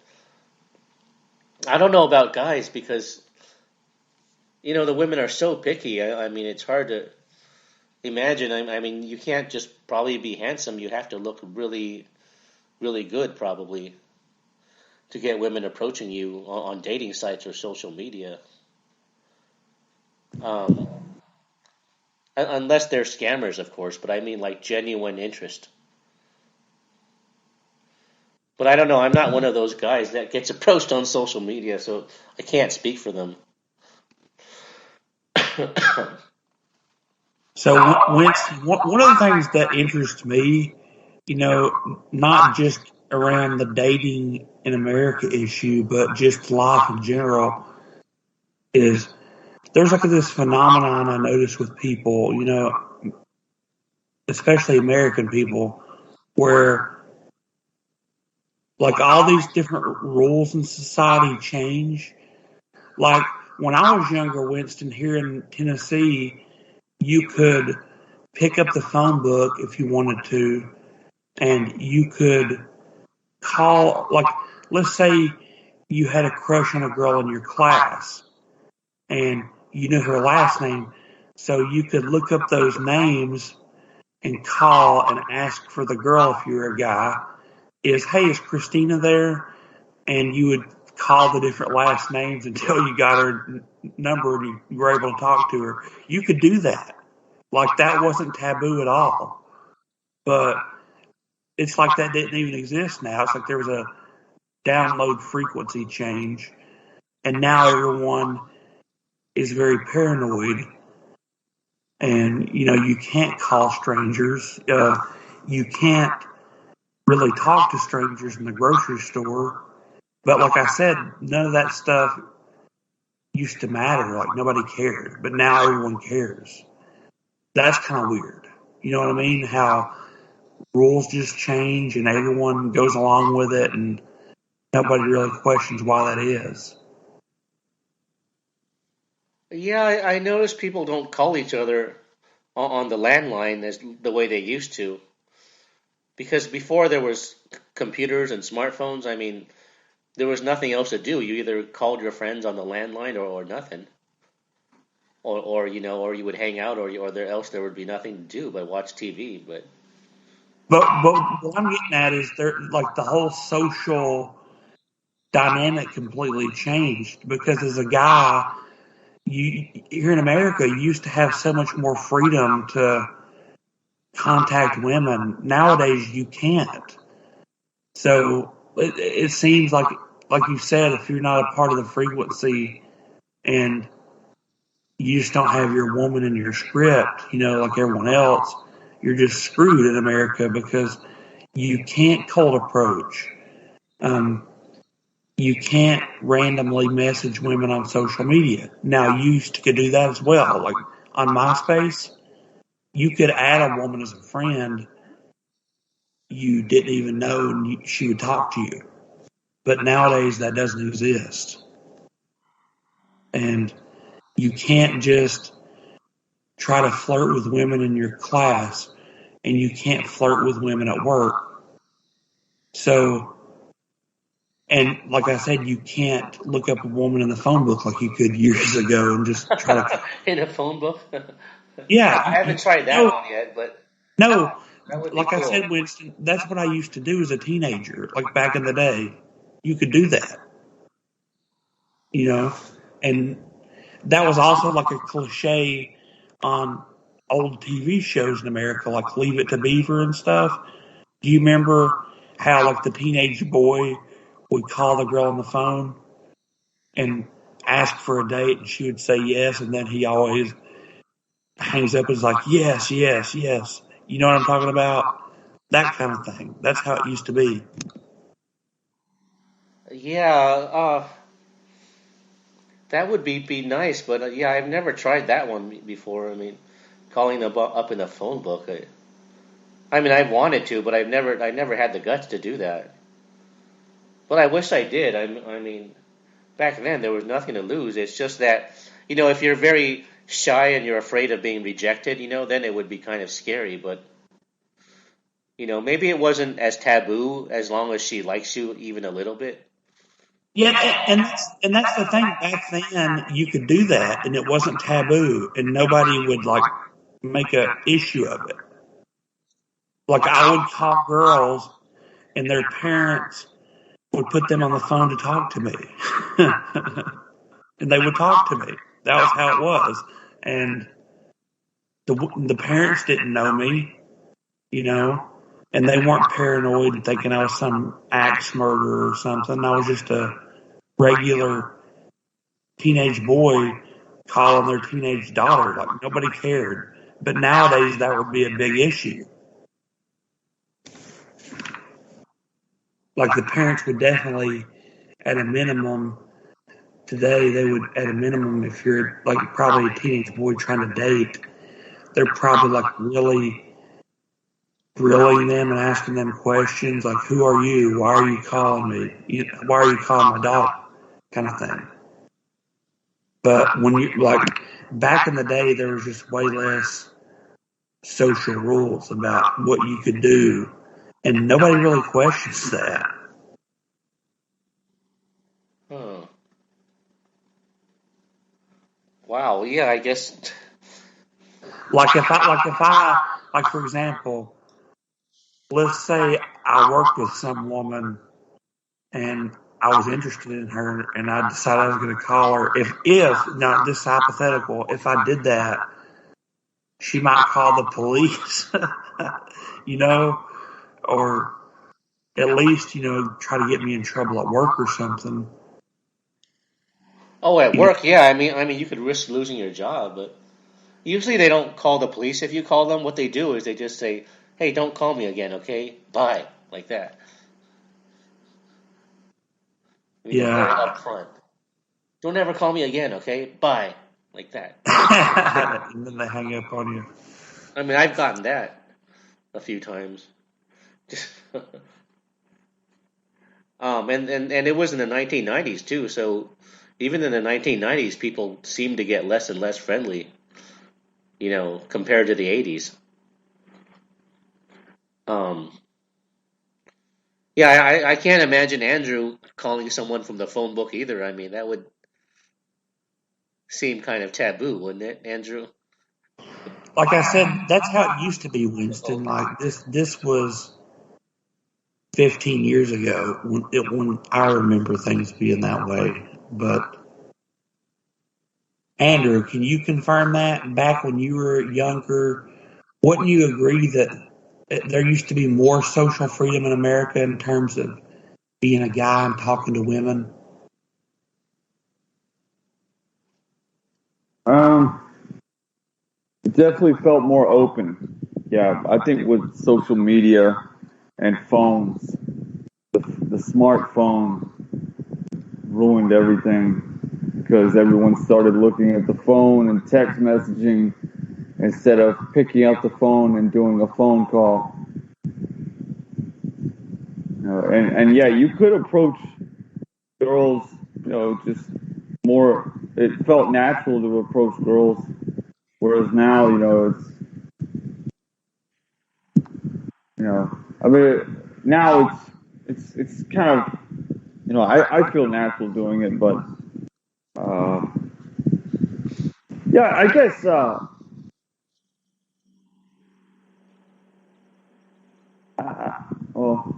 I don't know about guys because the women are so picky. I mean, it's hard to imagine. I mean, you can't just probably be handsome. You have to look really, really good probably to get women approaching you on dating sites or social media. Um, unless they're scammers, of course. But I mean, like genuine interest. But I don't know. I'm not one of those guys that gets approached on social media, so I can't speak for them. So, Winston, one of the things that interests me, not just around the dating in America issue, but just life in general, is there's like this phenomenon I notice with people, especially American people, where like all these different rules in society change. Like when I was younger, Winston, here in Tennessee, you could pick up the phone book if you wanted to, and you could call, like, let's say you had a crush on a girl in your class, and you knew her last name, so you could look up those names and call and ask for the girl if you're a guy. Is Christina there? And you would call the different last names until you got her number and you were able to talk to her. You could do that. Like that wasn't taboo at all. But it's like that didn't even exist now. It's like there was a download frequency change, and now everyone is very paranoid. And you can't call strangers. You can't really talk to strangers in the grocery store. But like I said, none of that stuff used to matter. Like nobody cared, but now everyone cares. That's kind of weird. You know what I mean? How rules just change and everyone goes along with it, and nobody really questions why that is. Yeah, I noticed people don't call each other on the landline as the way they used to. Because before there was computers and smartphones, I mean, there was nothing else to do. You either called your friends on the landline or nothing. or or you would hang out, or there else there would be nothing to do but watch TV. But What I'm getting at is there, like, the whole social dynamic completely changed because as a guy, you here in America, you used to have so much more freedom to contact women. Nowadays, you can't. So it seems like you said, if you're not a part of the frequency and you just don't have your woman in your script, like everyone else, you're just screwed in America because you can't cold approach. You can't randomly message women on social media. Now, you could do that as well. Like on MySpace, you could add a woman as a friend you didn't even know, and she would talk to you. But nowadays, that doesn't exist. And you can't just try to flirt with women in your class, and you can't flirt with women at work. So, and like I said, you can't look up a woman in the phone book like you could years ago and just try to. in a phone book. Yeah, I haven't tried that one yet, but no, that would be like I cool. said, Winston, that's what I used to do as a teenager. Like back in the day, you could do that, and that was also like a cliche on old TV shows in America, like Leave It to Beaver and stuff. Do you remember how like the teenage boy would call the girl on the phone and ask for a date, and she would say yes, and then he always hangs up and is like, yes, yes, yes. You know what I'm talking about? That kind of thing. That's how it used to be. Yeah, that would be nice, but yeah, I've never tried that one before. I mean, calling them up in a phone book. I mean, I've wanted to, but I never had the guts to do that. But I wish I did. I mean, back then there was nothing to lose. It's just that, if you're very shy and you're afraid of being rejected, then it would be kind of scary. But maybe it wasn't as taboo as long as she likes you even a little bit. Yeah, and that's the thing. Back then, you could do that, and it wasn't taboo, and nobody would like make a issue of it. Like I would call girls, and their parents would put them on the phone to talk to me, and they would talk to me. That was how it was, and the parents didn't know me, and they weren't paranoid and thinking I was some axe murderer or something. I was just a regular teenage boy calling their teenage daughter. Like nobody cared. But nowadays that would be a big issue. Like the parents would definitely, at a minimum, today they would, at a minimum, if you're like probably a teenage boy trying to date, they're probably like really grilling them and asking them questions like, "Who are you? Why are you calling me? Why are you calling my daughter?" Kind of thing. But when you like back in the day, there was just way less social rules about what you could do, and nobody really questions that. Huh. Wow. Yeah, I guess. Like for example, let's say I worked with some woman and I was interested in her, and I decided I was going to call her. If not this hypothetical, if I did that, she might call the police, you know, or at least, try to get me in trouble at work or something. Oh, at You know, work, yeah. I mean, you could risk losing your job, but usually they don't call the police if you call them. What they do is they just say, "Hey, don't call me again, okay? Bye," like that. I mean, they're very yeah. upfront. Don't ever call me again, okay? Bye, like that. And then they hang up on you. I mean, I've gotten that a few times. And it was in the 1990s too. So even in the 1990s, people seemed to get less and less friendly, compared to the 80s. Um, yeah, I can't imagine Andrew calling someone from the phone book either. I mean, that would seem kind of taboo, wouldn't it, Andrew? Like I said, that's how it used to be, Winston. Like this was 15 years ago when I remember things being that way. But Andrew, can you confirm that back when you were younger? Wouldn't you agree that there used to be more social freedom in America in terms of being a guy and talking to women? It definitely felt more open. Yeah, I think with social media and phones, the smartphone ruined everything because everyone started looking at the phone and text messaging instead of picking up the phone and doing a phone call. And yeah, you could approach girls, just more. It felt natural to approach girls, whereas now, I mean, now it's kind of, I feel natural doing it, but yeah, I guess. Well,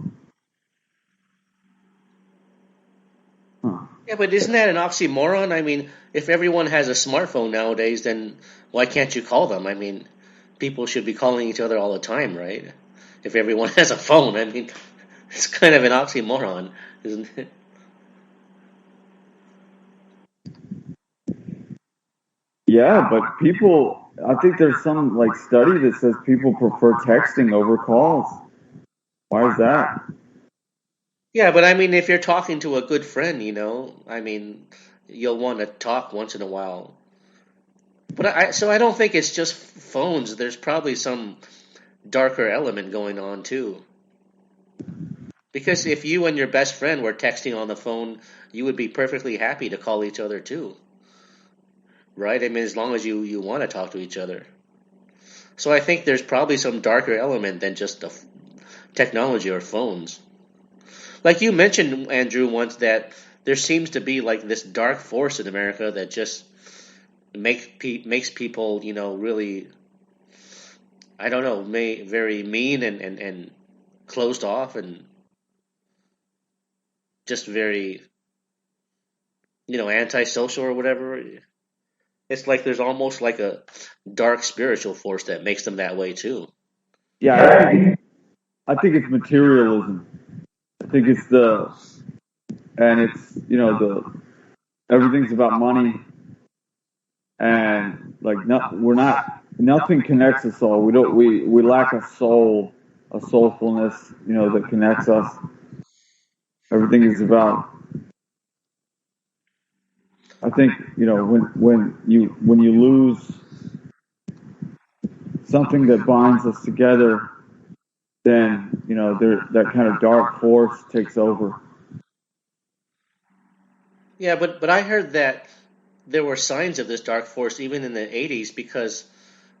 huh. Yeah, but isn't that an oxymoron? I mean, if everyone has a smartphone nowadays, then why can't you call them? I mean, people should be calling each other all the time, right? If everyone has a phone, I mean, it's kind of an oxymoron, isn't it? Yeah, but people, I think there's some like study that says people prefer texting over calls. Why is that? Yeah, but I mean, if you're talking to a good friend, I mean, you'll want to talk once in a while. But so I don't think it's just phones. There's probably some darker element going on too. Because if you and your best friend were texting on the phone, you would be perfectly happy to call each other too, right? I mean, as long as you want to talk to each other. So I think there's probably some darker element than just the technology or phones. Like you mentioned, Andrew, once that there seems to be like this dark force in America that just makes people, really, I don't know, very mean and closed off and just very, antisocial or whatever. It's like there's almost like a dark spiritual force that makes them that way too. Yeah, I think it's materialism. I think it's the everything's about money, and like we're not, nothing connects us all. We lack a soul, a soulfulness, that connects us. Everything is about. I think when you lose something that binds us together, then that kind of dark force takes over. Yeah, but I heard that there were signs of this dark force even in the 80s because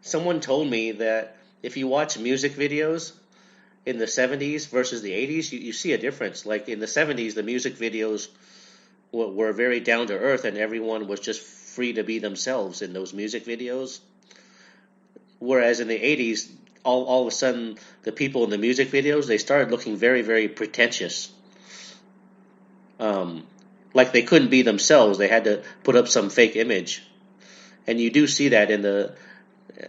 someone told me that if you watch music videos in the 70s versus the 80s, you see a difference. Like in the 70s, the music videos were very down to earth and everyone was just free to be themselves in those music videos. Whereas in the 80s, all of a sudden, the people in the music videos, they started looking very, very pretentious. Um, like they couldn't be themselves. They had to put up some fake image. And you do see that in the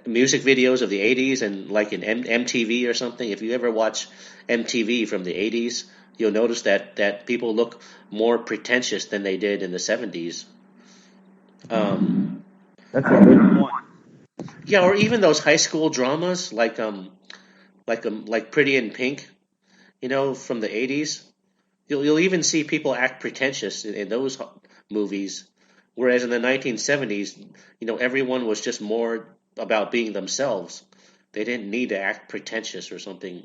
music videos of the 80s and like in MTV or something. If you ever watch MTV from the 80s, you'll notice that people look more pretentious than they did in the 70s. That's a good point. Yeah, or even those high school dramas like Pretty in Pink, from the 80s. You'll even see people act pretentious in those movies, whereas in the 1970s, everyone was just more about being themselves. They didn't need to act pretentious or something.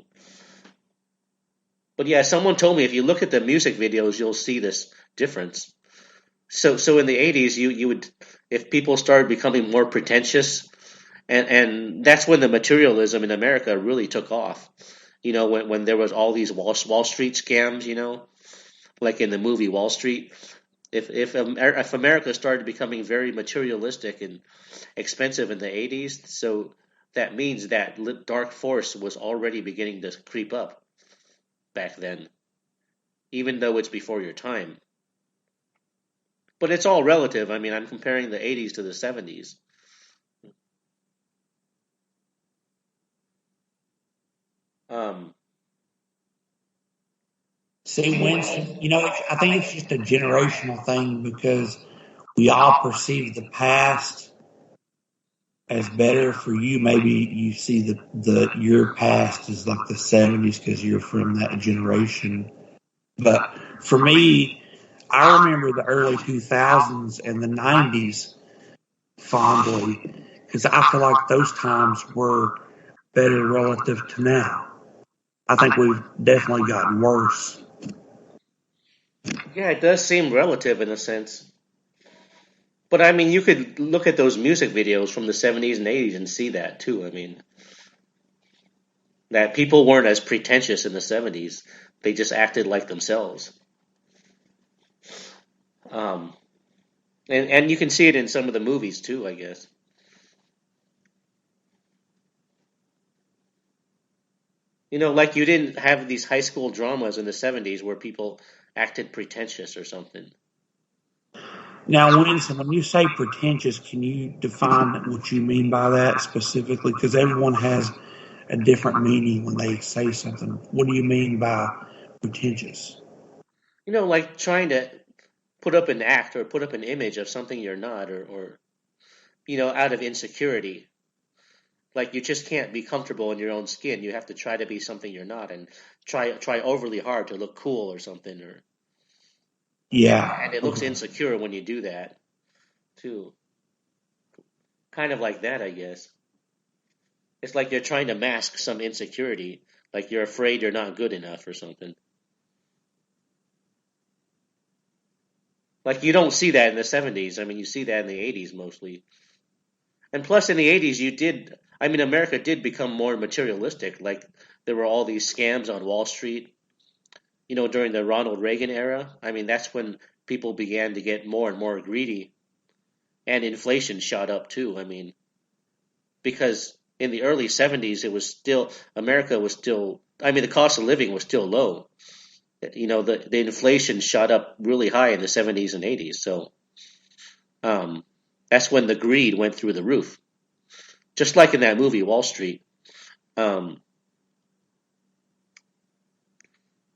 But yeah, someone told me if you look at the music videos, you'll see this difference. So in the 80s, you would, if people started becoming more pretentious, and that's when the materialism in America really took off. When there was all these Wall Street scams, like in the movie Wall Street, If America started becoming very materialistic and expensive in the 80s, so that means that dark force was already beginning to creep up back then, even though it's before your time. But it's all relative. I mean, I'm comparing the 80s to the 70s. Um, See, Winston, I think it's just a generational thing because we all perceive the past as better. For you, maybe you see your past as like the 70s because you're from that generation. But for me, I remember the early 2000s and the 90s fondly because I feel like those times were better relative to now. I think we've definitely gotten worse. yeah, it does seem relative in a sense. But I mean, you could look at those music videos from the 70s and 80s and see that too. I mean, that people weren't as pretentious in the 70s. They just acted like themselves. Um, and you can see it in some of the movies too, I guess. Like you didn't have these high school dramas in the 70s where people acted pretentious or something. Now, Winston, when you say pretentious, can you define what you mean by that specifically? Because everyone has a different meaning when they say something. What do you mean by pretentious? Like trying to put up an act or put up an image of something you're not, or out of insecurity. Like you just can't be comfortable in your own skin. You have to try to be something you're not, and try overly hard to look cool or something, or Yeah. and it looks Okay. insecure when you do that too. Kind of like that, I guess. It's like you're trying to mask some insecurity, like you're afraid you're not good enough or something. Like you don't see that in the 70s. I mean, you see that in the 80s mostly. And plus, in the 80s, America did become more materialistic. Like there were all these scams on Wall Street, during the Ronald Reagan era. I mean, that's when people began to get more and more greedy, and inflation shot up too. I mean, because in the early 70s, America was still, the cost of living was still low. The inflation shot up really high in the 70s and 80s. So um, that's when the greed went through the roof, just like in that movie Wall Street. Um,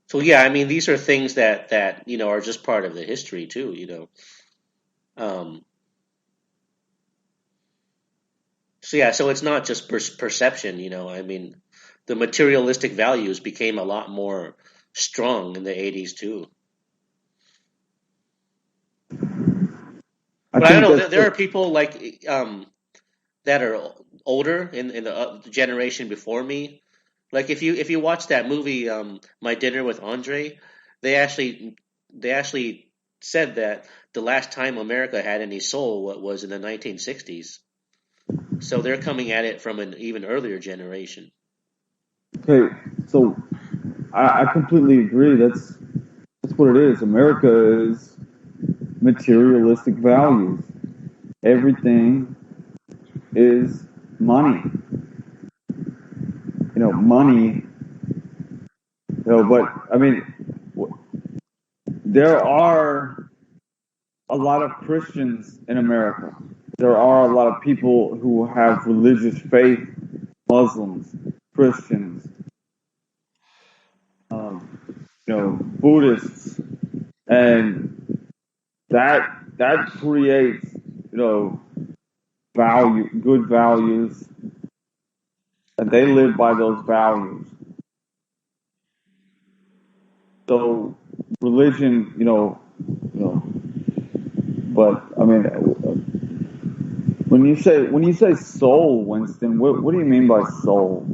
so yeah, these are things that are just part of the history too. Um, so yeah, so it's not just perception. The materialistic values became a lot more strong in the 80s too. I But I don't think know. that's There are just, people like that are older in the generation before me. Like if you watch that movie, My Dinner with Andre, they actually they actually said that the last time America had any soul was in the 1960s. So they're coming at it from an even earlier generation. okay. So I completely agree. That's what it is. America is materialistic values. Everything is money. Money. But I mean, there are a lot of Christians in America. There are a lot of people who have religious faith, Muslims, Christians, Buddhists, and that creates, good values, and they live by those values. So religion, but I mean, when you say soul, Winston, what do you mean by soul?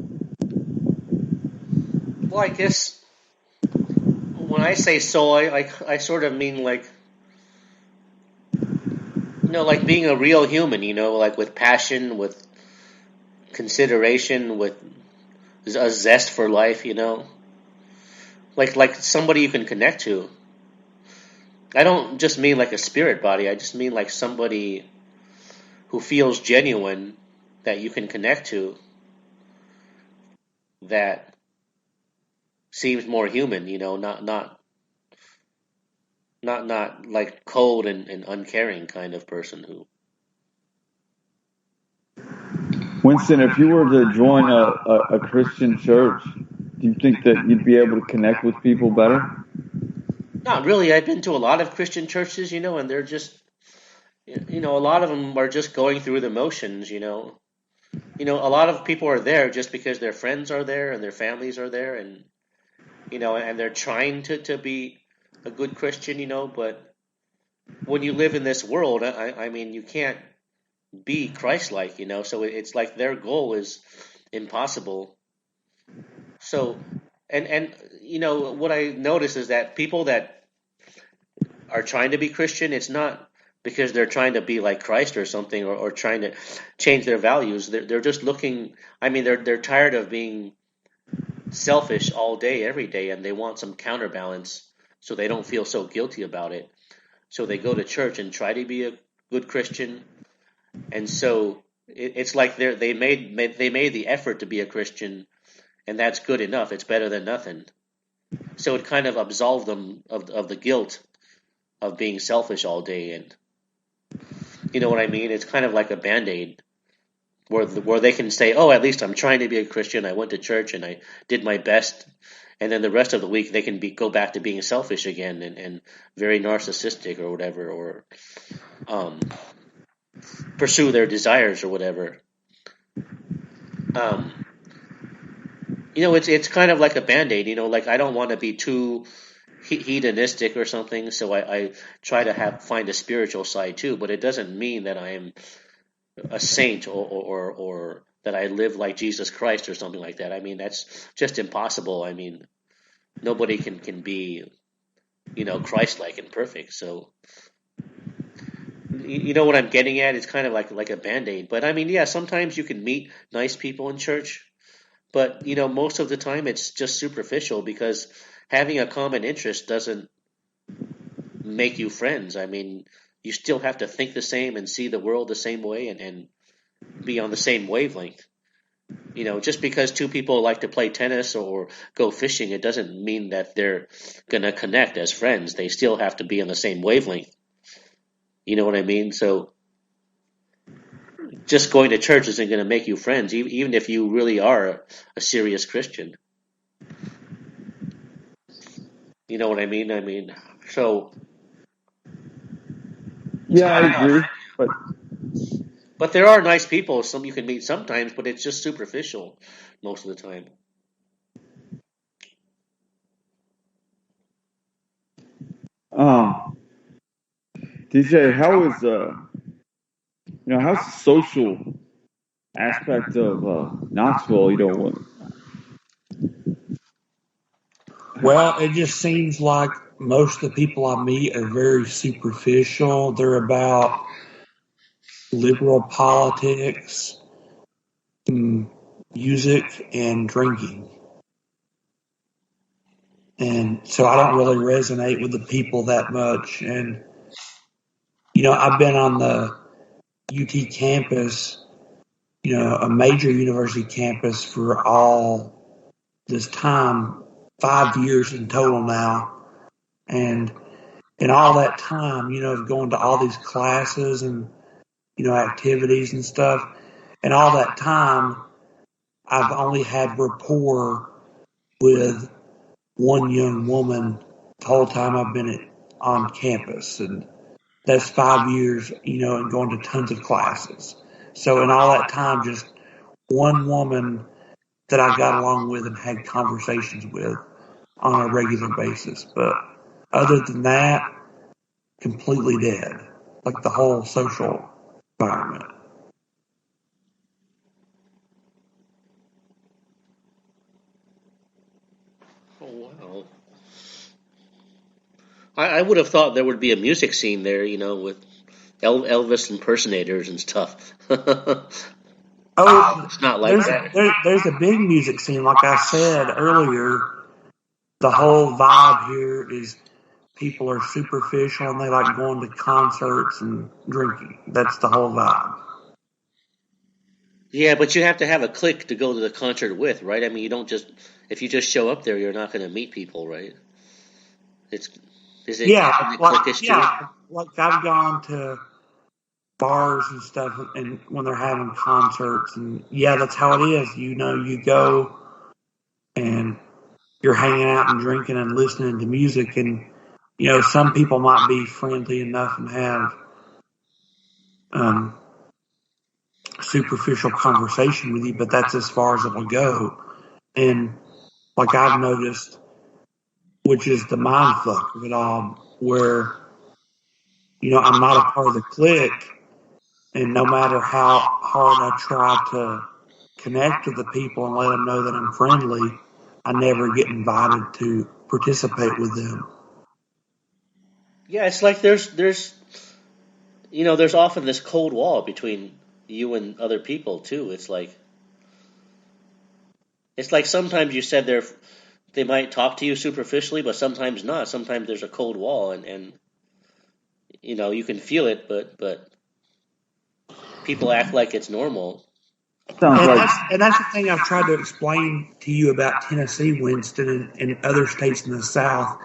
Well, I guess when I say soul, I sort of mean like like being a real human. Like with passion, with consideration, with a zest for life. Like somebody you can connect to. I don't just mean like a spirit body. I just mean like somebody who feels genuine that you can connect to, that seems more human, not like cold and uncaring kind of person who. Winston, if you were to join a Christian church, do you think that you'd be able to connect with people better? Not really. I've been to a lot of Christian churches, and they're just, a lot of them are just going through the motions. A lot of people are there just because their friends are there and their families are there, and they're trying to be a good Christian. But when you live in this world, I mean, you can't be Christ-like. So it's like their goal is impossible. So, and what I notice is that people that are trying to be Christian, it's not because they're trying to be like Christ or something, or trying to change their values. They're just looking. I mean, they're tired of being selfish all day, every day, and they want some counterbalance so they don't feel so guilty about it. So they go to church and try to be a good Christian, and so it's like they made the effort to be a Christian, and that's good enough. It's better than nothing. So it kind of absolved them of the guilt of being selfish all day, and you know what I mean? It's kind of like a Band-Aid where they can say, "Oh, at least I'm trying to be a Christian. I went to church and I did my best." And then the rest of the week they can go back to being selfish again, and very narcissistic or whatever, or pursue their desires or whatever. Um, it's kind of like a Band-Aid. Like I don't want to be too hedonistic or something, so I try to find a spiritual side too. But it doesn't mean that I am a saint, or that I live like Jesus Christ or something like that. I mean, that's just impossible. I mean, nobody can be, Christ-like and perfect. So, you know what I'm getting at? It's kind of like a Band-Aid. But I mean, yeah, sometimes you can meet nice people in church, but most of the time it's just superficial, because having a common interest doesn't make you friends. I mean, you still have to think the same and see the world the same way, and be on the same wavelength. Just because two people like to play tennis or go fishing, it doesn't mean that they're going to connect as friends. They still have to be on the same wavelength. You know what I mean? So just going to church isn't going to make you friends, even if you really are a serious Christian. You know what I mean? I mean, so. Yeah, I agree. But there are nice people, some you can meet sometimes, but it's just superficial most of the time. DJ, how's the social aspect of Knoxville? Well, it just seems like most of the people I meet are very superficial. They're about liberal politics, music, and drinking. And so I don't really resonate with the people that much. And, I've been on the UT campus, a major university campus for all this time, 5 years in total now. And in all that time, of going to all these classes and, activities and stuff, and all that time, I've only had rapport with one young woman the whole time I've been on campus. And that's 5 years, and going to tons of classes. So in all that time, just one woman that I got along with and had conversations with on a regular basis. But other than that, completely dead. Like the whole social environment. Oh, wow. I would have thought there would be a music scene there, with Elvis impersonators and stuff. Oh, It's not like that. there's a big music scene. Like I said earlier, the whole vibe here is people are superficial and they like going to concerts and drinking. That's the whole vibe. Yeah, but you have to have a clique to go to the concert with, right? I mean, you don't just if you just show up there, you're not going to meet people, right? It's is it Yeah, kind of cliquish too? like I've gone to bars and stuff, and when they're having concerts, and yeah, that's how it is. You know, you go and you're hanging out and drinking and listening to music, and you know, some people might be friendly enough and have um, superficial conversation with you, but that's as far as it'll go. And like I've noticed, which is the mind fuck of it all, where you know I'm not a part of the clique, and no matter how hard I try to connect with the people and let them know that I'm friendly, I never get invited to participate with them. Yeah, it's like there's often this cold wall between you and other people too. It's like sometimes you said they might talk to you superficially, but sometimes not. Sometimes there's a cold wall, and you can feel it, but people act like it's normal. Sounds And like that's the thing I've tried to explain to you about Tennessee, Winston, and other states in the South.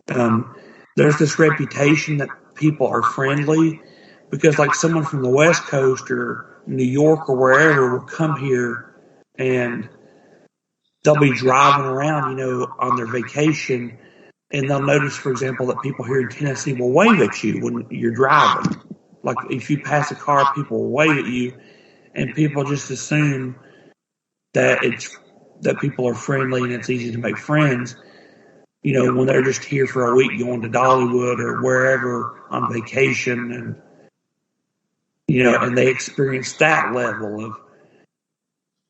Um, there's this reputation that people are friendly because, like, someone from the West Coast or New York or wherever will come here and they'll be driving around, you know, on their vacation, and they'll notice, for example, that people here in Tennessee will wave at you when you're driving. Like, if you pass a car, people will wave at you, and people just assume that people are friendly and it's easy to make friends. You know, when they're just here for a week going to Dollywood or wherever on vacation, and you know, and they experience that level of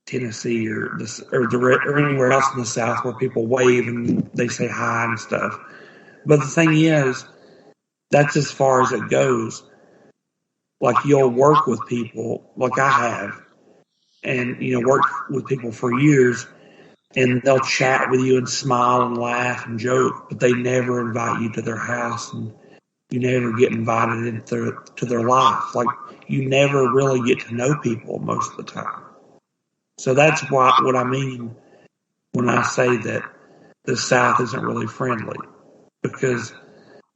Tennessee or anywhere else in the South where people wave and they say hi and stuff. But the thing is, that's as far as it goes. Like, you'll work with people, like I have, and you know, worked with people for years, and they'll chat with you and smile and laugh and joke, but they never invite you to their house, and you never get invited into their life. Like, you never really get to know people most of the time. So that's what I mean when I say that the South isn't really friendly, because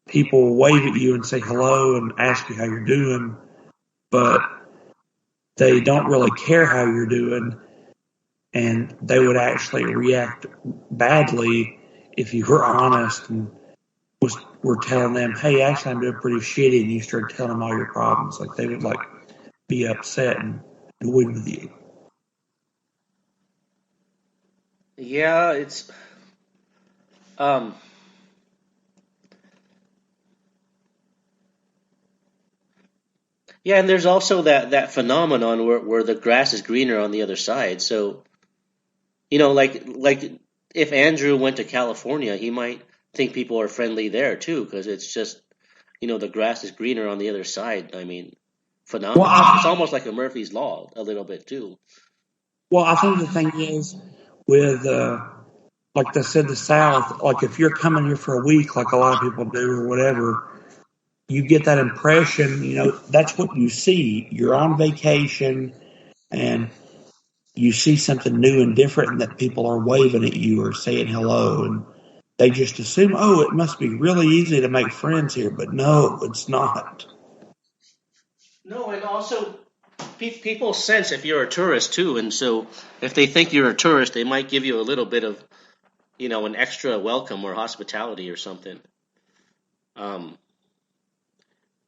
people wave at you and say hello and ask you how you're doing, but they don't really care how you're doing, and they would actually react badly if you were honest and were telling them, "Hey, actually, I'm doing pretty shitty," and you started telling them all your problems. Like, they would like be upset and annoyed with you. Yeah, it's um yeah, and there's also that phenomenon where the grass is greener on the other side. So like if Andrew went to California, he might think people are friendly there too, because it's just the grass is greener on the other side. I mean, Well, phenomenon. It's I, almost like a Murphy's Law a little bit too. well, I think the thing is with like they said, the South. Like, if you're coming here for a week, like a lot of people do, or whatever, you get that impression. You know, that's what you see. You're on vacation, and you see something new and different, and that people are waving at you or saying hello, and they just assume, oh, it must be really easy to make friends here. But no, it's not. No, and also people sense if you're a tourist too, and so if they think you're a tourist, they might give you a little bit of an extra welcome or hospitality or something. Um,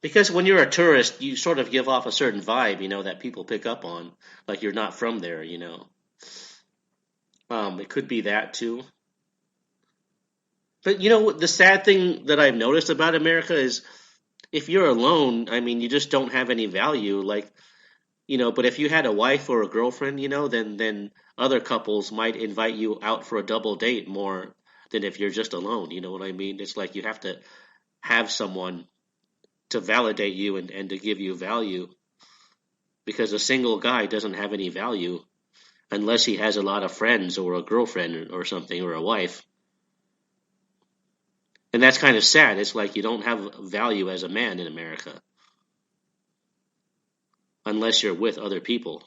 because when you're a tourist, you sort of give off a certain vibe, that people pick up on, like you're not from there. It could be that too. But the sad thing that I've noticed about America is if you're alone, I mean, you just don't have any value. Like, but if you had a wife or a girlfriend, then other couples might invite you out for a double date more than if you're just alone. You know what I mean? It's like you have to have someone to validate you and to give you value, because a single guy doesn't have any value unless he has a lot of friends or a girlfriend or something or a wife. And that's kind of sad. It's like you don't have value as a man in America unless you're with other people.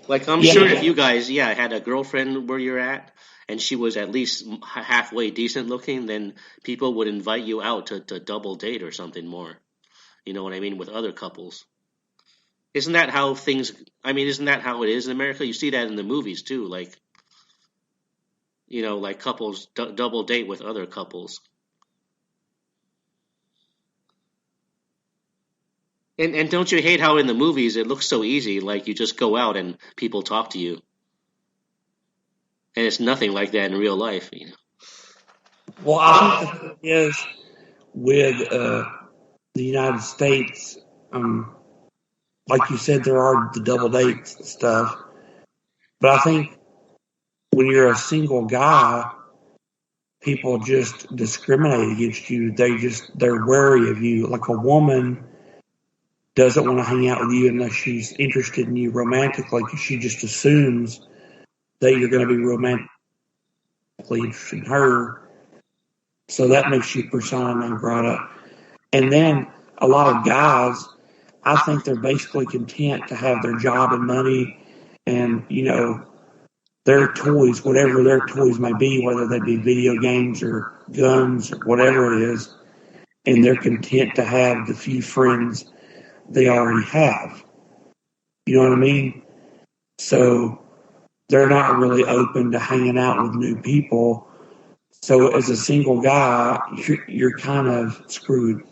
Like I'm sure if you guys, had a girlfriend where you're at, and she was at least halfway decent looking, then people would invite you out to double date or something more. You know what I mean? With other couples. Isn't that how things? I mean, isn't that how it is in America? You see that in the movies too, like like couples double date with other couples. And don't you hate how in the movies it looks so easy, like you just go out and people talk to you, and it's nothing like that in real life, Well, I think the thing is with the United States, like you said, there are the double dates and stuff. But I think when you're a single guy, people just discriminate against you. They're wary of you. Like a woman doesn't want to hang out with you unless she's interested in you romantically, because she just assumes that you're going to be romantically interested in her. So that makes you persona non grata. And then a lot of guys, I think they're basically content to have their job and money and, their toys, whatever their toys may be, whether they be video games or guns or whatever it is, and they're content to have the few friends they already have. You know what I mean? So they're not really open to hanging out with new people. So as a single guy, you're kind of screwed.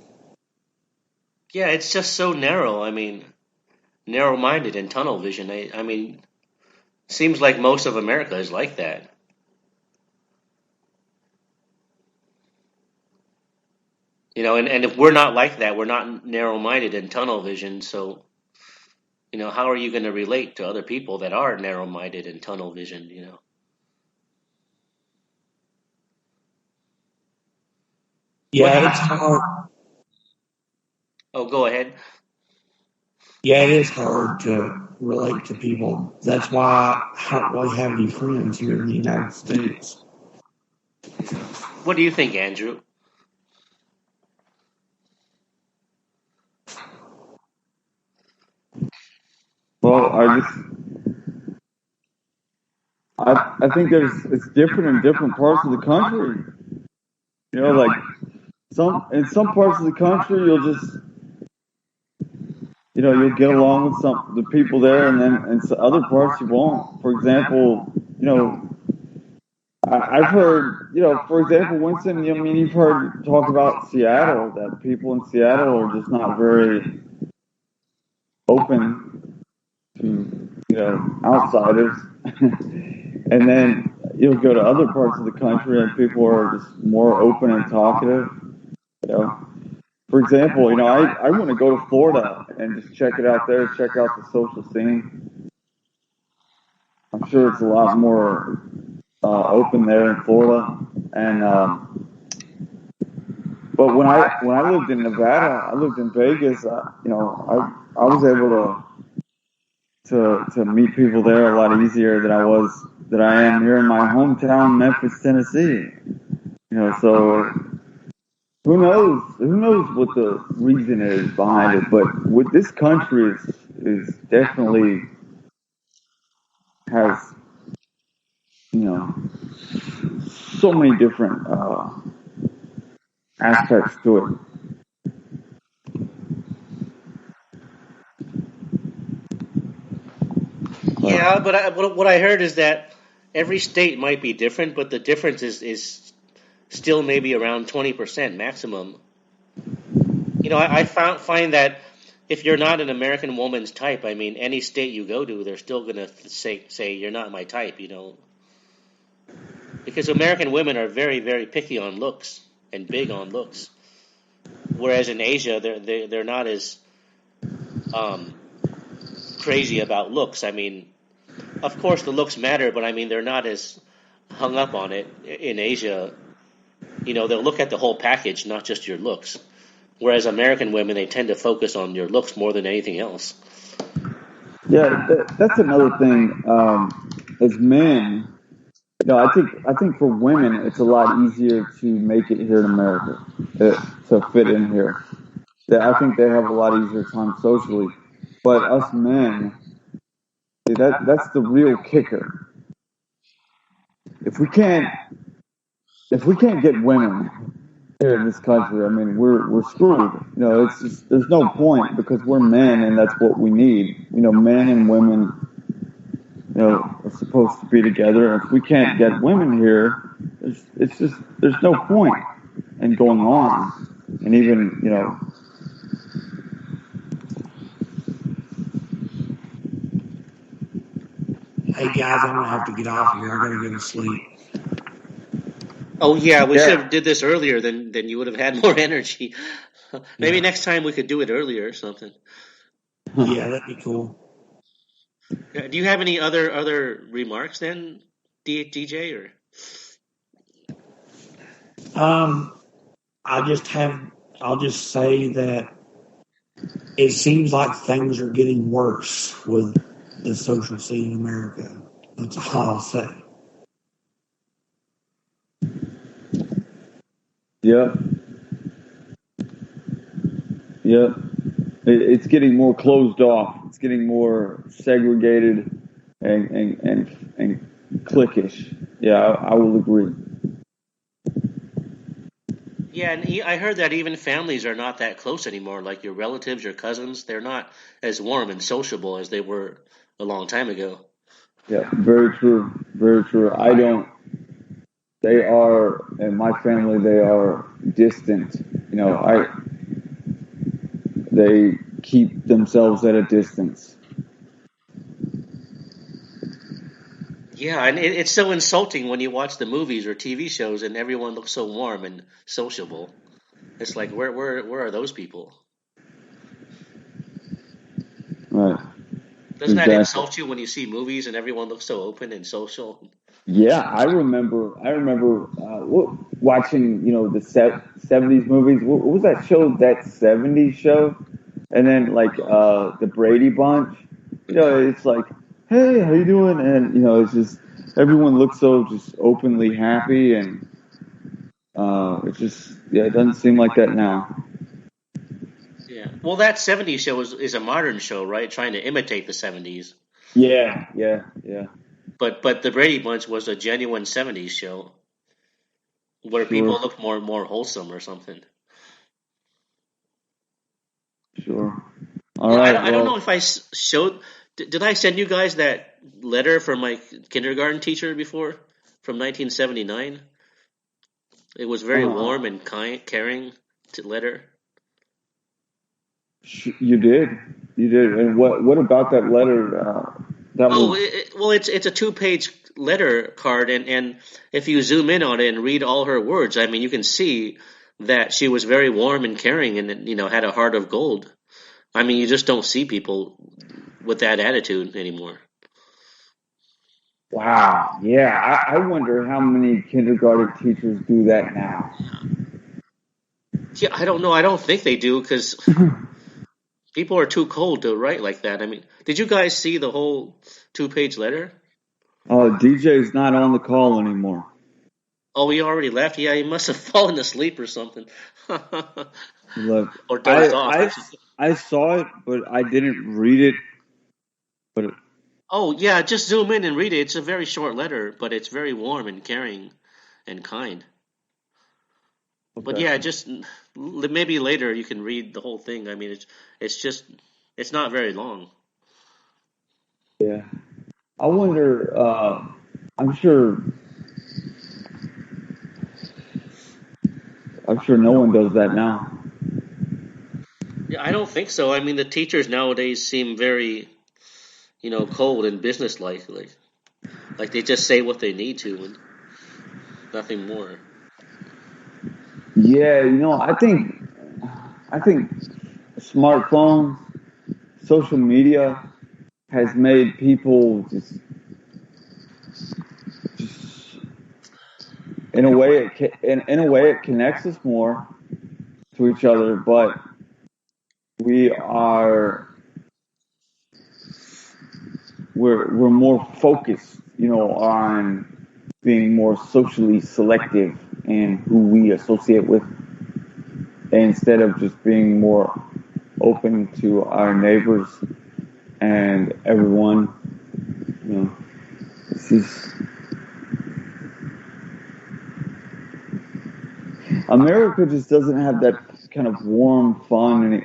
Yeah, it's just so narrow. I mean, narrow-minded and tunnel vision. I mean, seems like most of America is like that. And if we're not like that, we're not narrow-minded and tunnel vision. So, how are you going to relate to other people that are narrow-minded and tunnel vision? Yeah, it's hard. Oh, go ahead. Yeah, it is hard to relate to people. That's why I don't really have any friends here in the United States. What do you think, Andrew? Well, I think it's different in different parts of the country. Like in some parts of the country, you'll get along with the people there, and then in other parts you won't. For example, I've heard, for example, Winston, you've heard talk about Seattle, that people in Seattle are just not very open to, outsiders. And then you'll go to other parts of the country and people are just more open and talkative. For example, I want to go to Florida and just check it out there, check out the social scene. I'm sure it's a lot more open there in Florida. And but when I lived in Nevada, I lived in Vegas. I was able to meet people there a lot easier than I am here in my hometown, Memphis, Tennessee. So who knows what the reason is behind it, but what this country is definitely has, so many different aspects to it. Yeah, but what I heard is that every state might be different, but the difference is still maybe around 20% maximum. I find that if you're not an American woman's type, I mean, any state you go to, they're still going to say you're not my type, because American women are very, very picky on looks and big on looks, whereas in Asia they're not as crazy about looks. I mean, of course the looks matter, but I mean they're not as hung up on it in Asia. They'll look at the whole package, not just your looks. Whereas American women, they tend to focus on your looks more than anything else. Yeah, that's another thing. As men, I think for women it's a lot easier to make it here in America, to fit in here. I think they have a lot easier time socially, but us men, that's the real kicker. If we can't get women here in this country, I mean, we're screwed. It's just there's no point because we're men and that's what we need. Men and women, are supposed to be together. And if we can't get women here, there's no point in going on. And even, Hey guys, I'm gonna have to get off here. I gotta go to sleep. Oh yeah, we should have did this earlier. Then you would have had more energy. Maybe next time we could do it earlier or something. Yeah, that'd be cool. Do you have any other remarks then, DJ? Or I'll just say that it seems like things are getting worse with the social scene in America. That's all I'll say. Yep. It's getting more closed off. It's getting more segregated and cliquish. Yeah, I will agree. yeah, and I heard that even families are not that close anymore. Like your relatives, your cousins, they're not as warm and sociable as they were a long time ago. Yeah, very true. Very true. They are, in my family, they are distant. They keep themselves at a distance. Yeah, and it's so insulting when you watch the movies or TV shows and everyone looks so warm and sociable. It's like where are those people? Right. Doesn't that insult you when you see movies and everyone looks so open and social? Yeah, I remember watching, the 70s movies. What was that show, that 70s show? And then like the Brady Bunch. It's like, hey, how you doing? And it's just everyone looks so just openly happy, and it's just it doesn't seem like that now. Yeah. Well, that 70s show is a modern show, right? Trying to imitate the 70s. Yeah. But the Brady Bunch was a genuine 70s show where people look more wholesome or something. Sure. All right. I don't know if I showed. Did I send you guys that letter from my kindergarten teacher before from 1979? It was very warm and caring letter. You did. And what about that letter? It's a 2-page letter card, and if you zoom in on it and read all her words, I mean, you can see that she was very warm and caring, and had a heart of gold. I mean, you just don't see people with that attitude anymore. Wow. Yeah, I wonder how many kindergarten teachers do that now. Yeah, I don't know. I don't think they do because people are too cold to write like that. I mean, did you guys see the whole 2-page letter? DJ's not on the call anymore. Oh, he already left? Yeah, he must have fallen asleep or something. Look, or dozed off. I saw it, but I didn't read it. But oh, yeah, just zoom in and read it. It's a very short letter, but it's very warm and caring and kind. Okay. But yeah, just maybe later you can read the whole thing. I mean, it's not very long. Yeah. I wonder, I'm sure no one does that now. Yeah, I don't think so. I mean, the teachers nowadays seem very, cold and businesslike. Like they just say what they need to and nothing more. Yeah, I think smartphones, social media has made people just in a way it connects us more to each other, but we're more focused, on being more socially selective in who we associate with, instead of just being more open to our neighbors and everyone. You know, this is America just doesn't have that kind of warm, fun,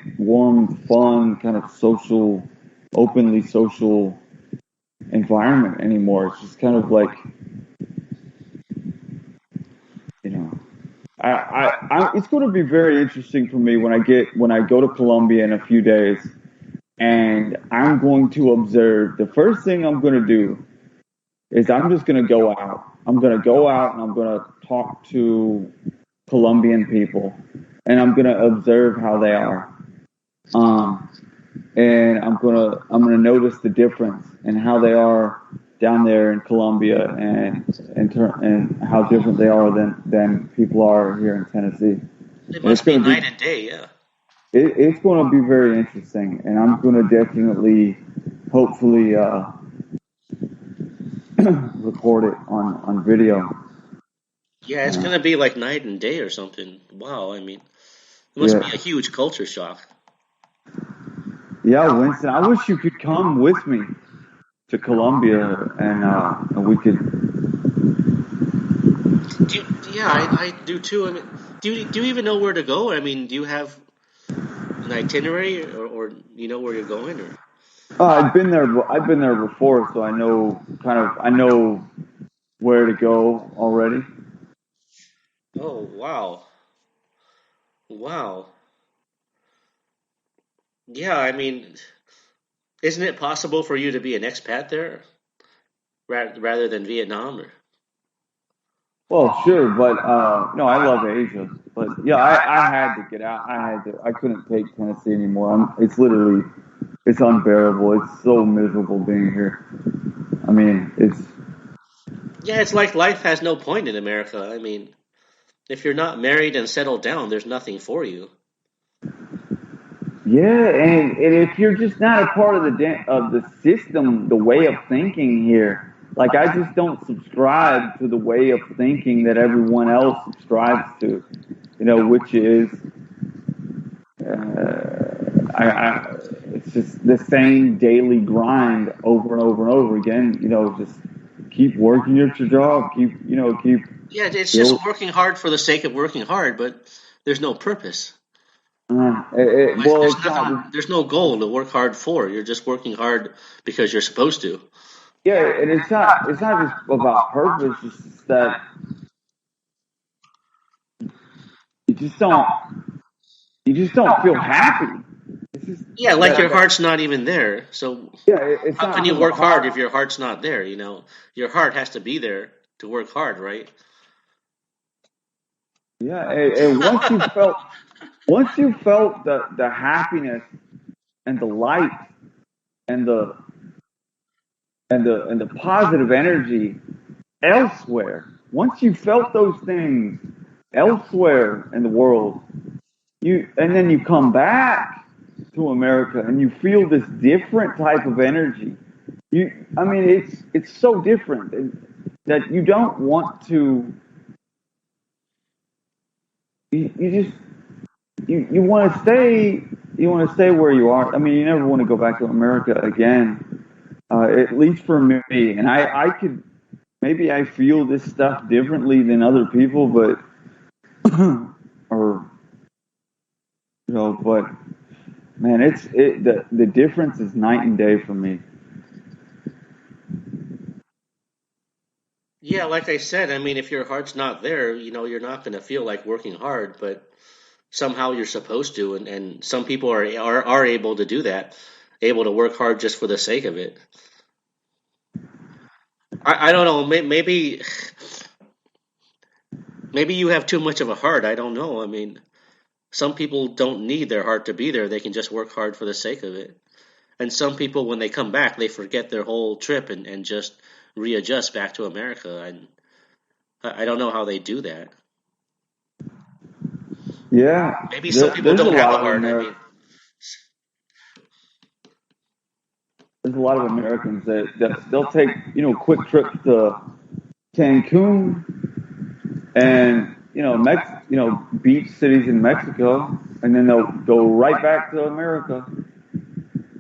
kind of social, openly social environment anymore. It's just kind of like, you know, it's going to be very interesting for me when I go to Colombia in a few days, and I'm going to observe. The first thing I'm going to do is I'm just going to go out. I'm going to go out and I'm going to talk to Colombian people, and I'm going to observe how they are. And I'm gonna notice the difference in how they are down there in Colombia, and how different they are than people are here in Tennessee. It must be night and day, yeah. It's going to be very interesting, and I'm going to definitely, hopefully, record it on video. Yeah, it's going to be like night and day or something. Wow, I mean, it must be a huge culture shock. Yeah, Winston, I wish you could come with me to Colombia, and we could. I do too. I mean, do you even know where to go? I mean, do you have an itinerary, or you know where you're going? Or I've been there. I've been there before, so I know where to go already. Oh, wow. Yeah, I mean, isn't it possible for you to be an expat there rather than Vietnam? Or? Well, sure, but no, I love Asia, but yeah, I had to get out. I couldn't take Tennessee anymore. It's unbearable. It's so miserable being here. I mean, it's like life has no point in America. I mean, if you're not married and settled down, there's nothing for you. Yeah, and if you're just not a part of the system, the way of thinking here, like I just don't subscribe to the way of thinking that everyone else subscribes to, which is, it's just the same daily grind over and over and over again. Just keep working at your job, keep. Yeah, it's just working hard for the sake of working hard, but there's no purpose. There's no goal to work hard for. You're just working hard because you're supposed to. Yeah, and it's not just about purpose. It's just that you just don't feel happy. Like your heart's not even there. So how can you work hard if your heart's not there? Your heart has to be there to work hard, right? Yeah, and once you felt the happiness and the light and the positive energy elsewhere, once you felt those things elsewhere in the world, and then you come back to America and you feel this different type of energy. It's so different that you don't want to. You want to stay. You want to stay where you are. I mean, you never want to go back to America again. At least for me, and I could. Maybe I feel this stuff differently than other people, but but man, the difference is night and day for me. Yeah, like I said, I mean, if your heart's not there, you're not going to feel like working hard, but somehow you're supposed to, and some people are able to do that, able to work hard just for the sake of it. I don't know, maybe you have too much of a heart. I don't know. I mean, some people don't need their heart to be there. They can just work hard for the sake of it. And some people, when they come back, they forget their whole trip and just readjust back to America. And I don't know how they do that. Yeah, maybe some people don't have a heart. There's a lot of Americans that they'll take quick trips to Cancun, and beach cities in Mexico, and then they'll go right back to America.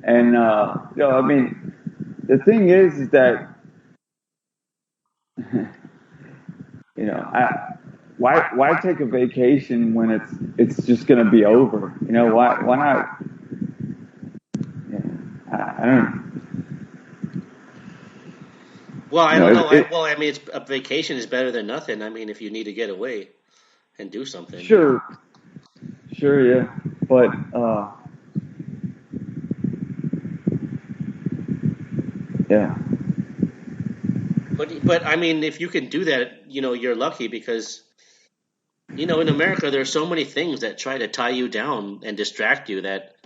And I mean, the thing is that why take a vacation when it's just going to be over? Why not? I don't. Well, I don't know. Well, I mean, a vacation is better than nothing. I mean, if you need to get away and do something. Sure, yeah, but yeah. But I mean, if you can do that, you're lucky because in America there's so many things that try to tie you down and distract you that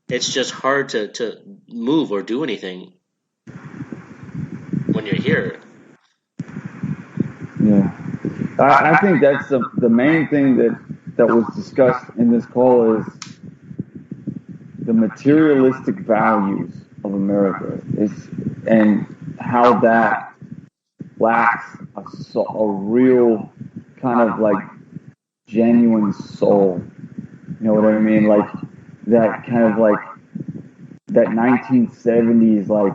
it's just hard to move or do anything when you're here. Yeah, I think that's the main thing that was discussed in this call is the materialistic values of America and how that lacks a real kind of like genuine soul. You know what I mean? Like that kind of like that 1970s, like,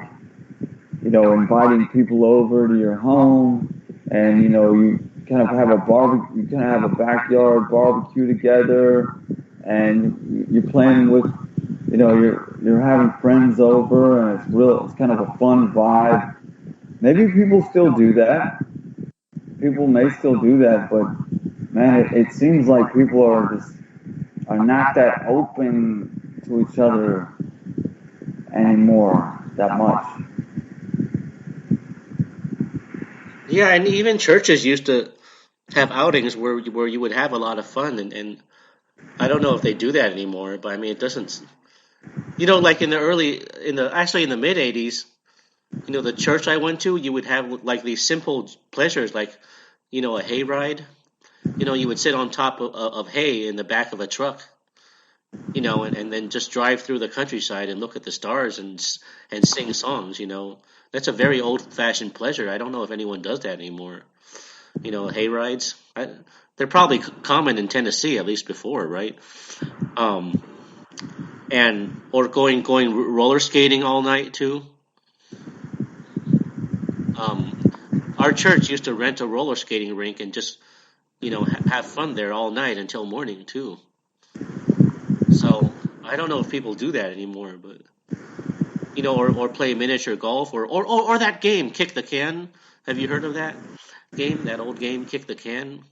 inviting people over to your home and, you kind of have a barbecue, you kind of have a backyard barbecue together and you're playing with, you're having friends over and it's kind of a fun vibe. Maybe people still do that. People may still do that, but man, it seems like people are not that open to each other anymore that much. Yeah, and even churches used to have outings where you would have a lot of fun, and I don't know if they do that anymore. But I mean, it doesn't. Like in the mid '80s, the church I went to, you would have like these simple pleasures, like a hayride. You would sit on top of hay in the back of a truck, and then just drive through the countryside and look at the stars and sing songs. That's a very old-fashioned pleasure. I don't know if anyone does that anymore. Hay rides. They're probably common in Tennessee, at least before, right? Or going roller skating all night too. Our church used to rent a roller skating rink and just have fun there all night until morning too. So I don't know if people do that anymore, but or play miniature golf or that game, Kick the Can. Have you heard of that game? That old game, Kick the Can.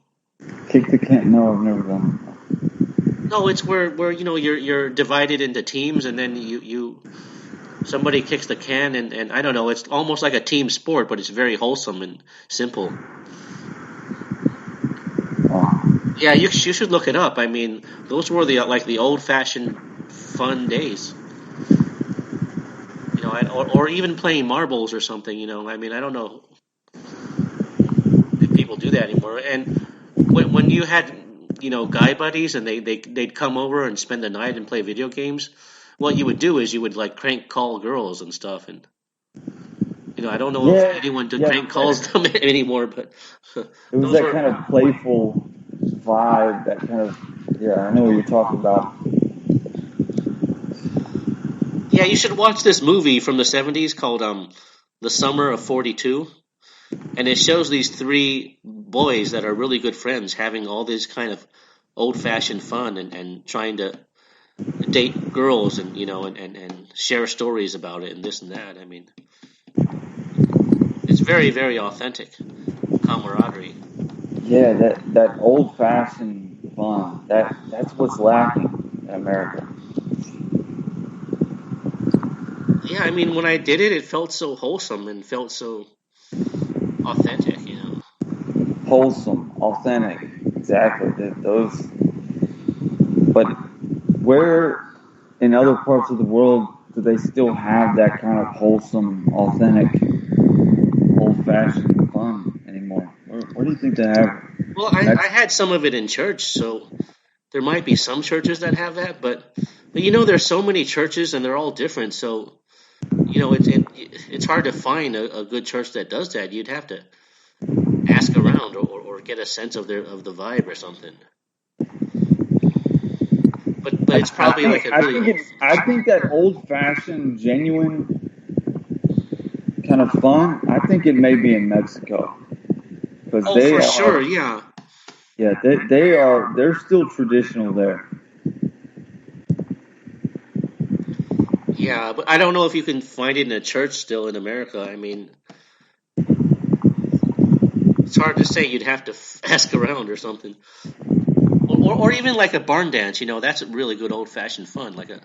Kick the Can? No, I've never done it. No, it's where you're divided into teams, and then somebody kicks the can, and I don't know. It's almost like a team sport, but it's very wholesome and simple. Yeah, you should look it up. I mean, those were the old-fashioned fun days. Or even playing marbles or something. I mean, I don't know if people do that anymore. And when you had guy buddies and they'd come over and spend the night and play video games, what you would do is you would like crank call girls and stuff. And I don't know if anyone crank calls them anymore, but it was that kind of playful vibe, that kind of, I know what you're talking about. Yeah, you should watch this movie from the 70s called The Summer of 42. And it shows these three boys that are really good friends having all this kind of old-fashioned fun and trying to date girls and and share stories about it and this and that. I mean, it's very, very authentic camaraderie. Yeah, that old-fashioned fun. That's what's lacking in America. Yeah, I mean, when I did it, it felt so wholesome and felt so authentic. Wholesome, authentic, exactly. Those. But where in other parts of the world do they still have that kind of wholesome, authentic, old-fashioned fun anymore? Where do you think they have? Well, I had some of it in church, so there might be some churches that have that, but there's so many churches and they're all different, so it's hard to find a good church that does that. You'd have to ask around or get a sense of the vibe or something. But it's probably like a really. I think that old fashioned, genuine kind of fun. I think it may be in Mexico because Oh, for sure, yeah. Yeah, they're still traditional there. Yeah, but I don't know if you can find it in a church still in America. I mean, it's hard to say. You'd have to ask around or something, or even like a barn dance. That's a really good old fashioned fun, like a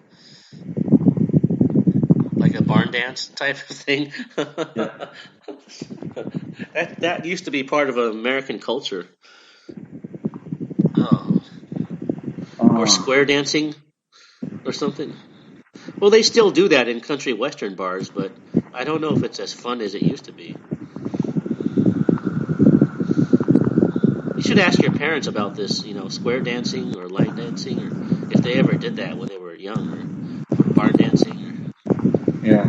barn dance type of thing. Yeah. That used to be part of American culture. Oh. Or square dancing or something. Well, they still do that in country western bars, but I don't know if it's as fun as it used to be. You should ask your parents about this, square dancing or line dancing, or if they ever did that when they were young, or barn dancing. Yeah.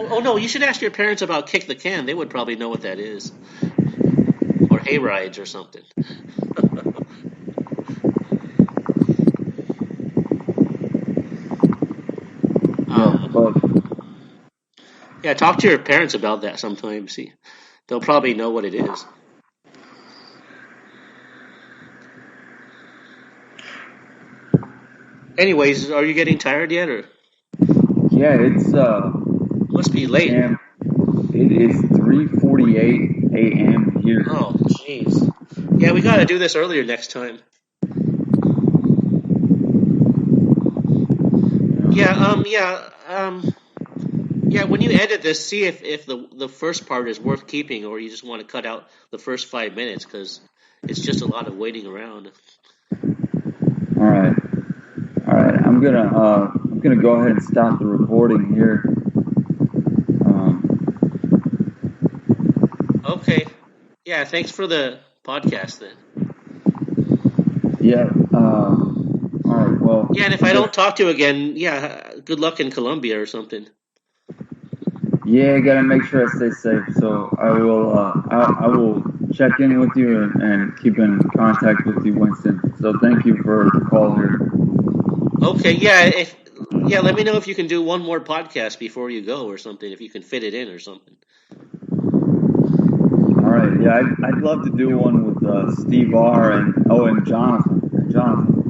Oh no, you should ask your parents about kick the can. They would probably know what that is, or hay rides or something. Yeah, talk to your parents about that sometime. See, they'll probably know what it is. Anyways, are you getting tired yet, or? Yeah, it's Must be late. Man, it is 3:48 a.m. here. Oh, jeez. Yeah, we got to do this earlier next time. Yeah, when you edit this, see if the first part is worth keeping, or you just want to cut out the first 5 minutes because it's just a lot of waiting around. All right. I'm gonna go ahead and stop the recording here. Okay. Yeah. Thanks for the podcast then. Yeah. All right. Well. Yeah, and if I don't talk to you again, good luck in Colombia or something. Yeah, I gotta make sure I stay safe. So I will check in with you and keep in contact with you, Winston. So thank you for the call here. Okay, yeah. Let me know if you can do one more podcast before you go or something. If you can fit it in or something. All right. Yeah, I'd love to do one with Steve R. and Jonathan.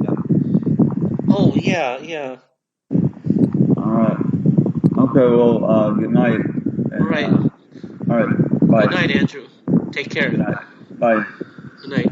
Yeah. Oh yeah. All right. Okay. Well. Good night. And, all right. All right. Bye. Good night, Andrew. Take care. Good night. Bye. Good night.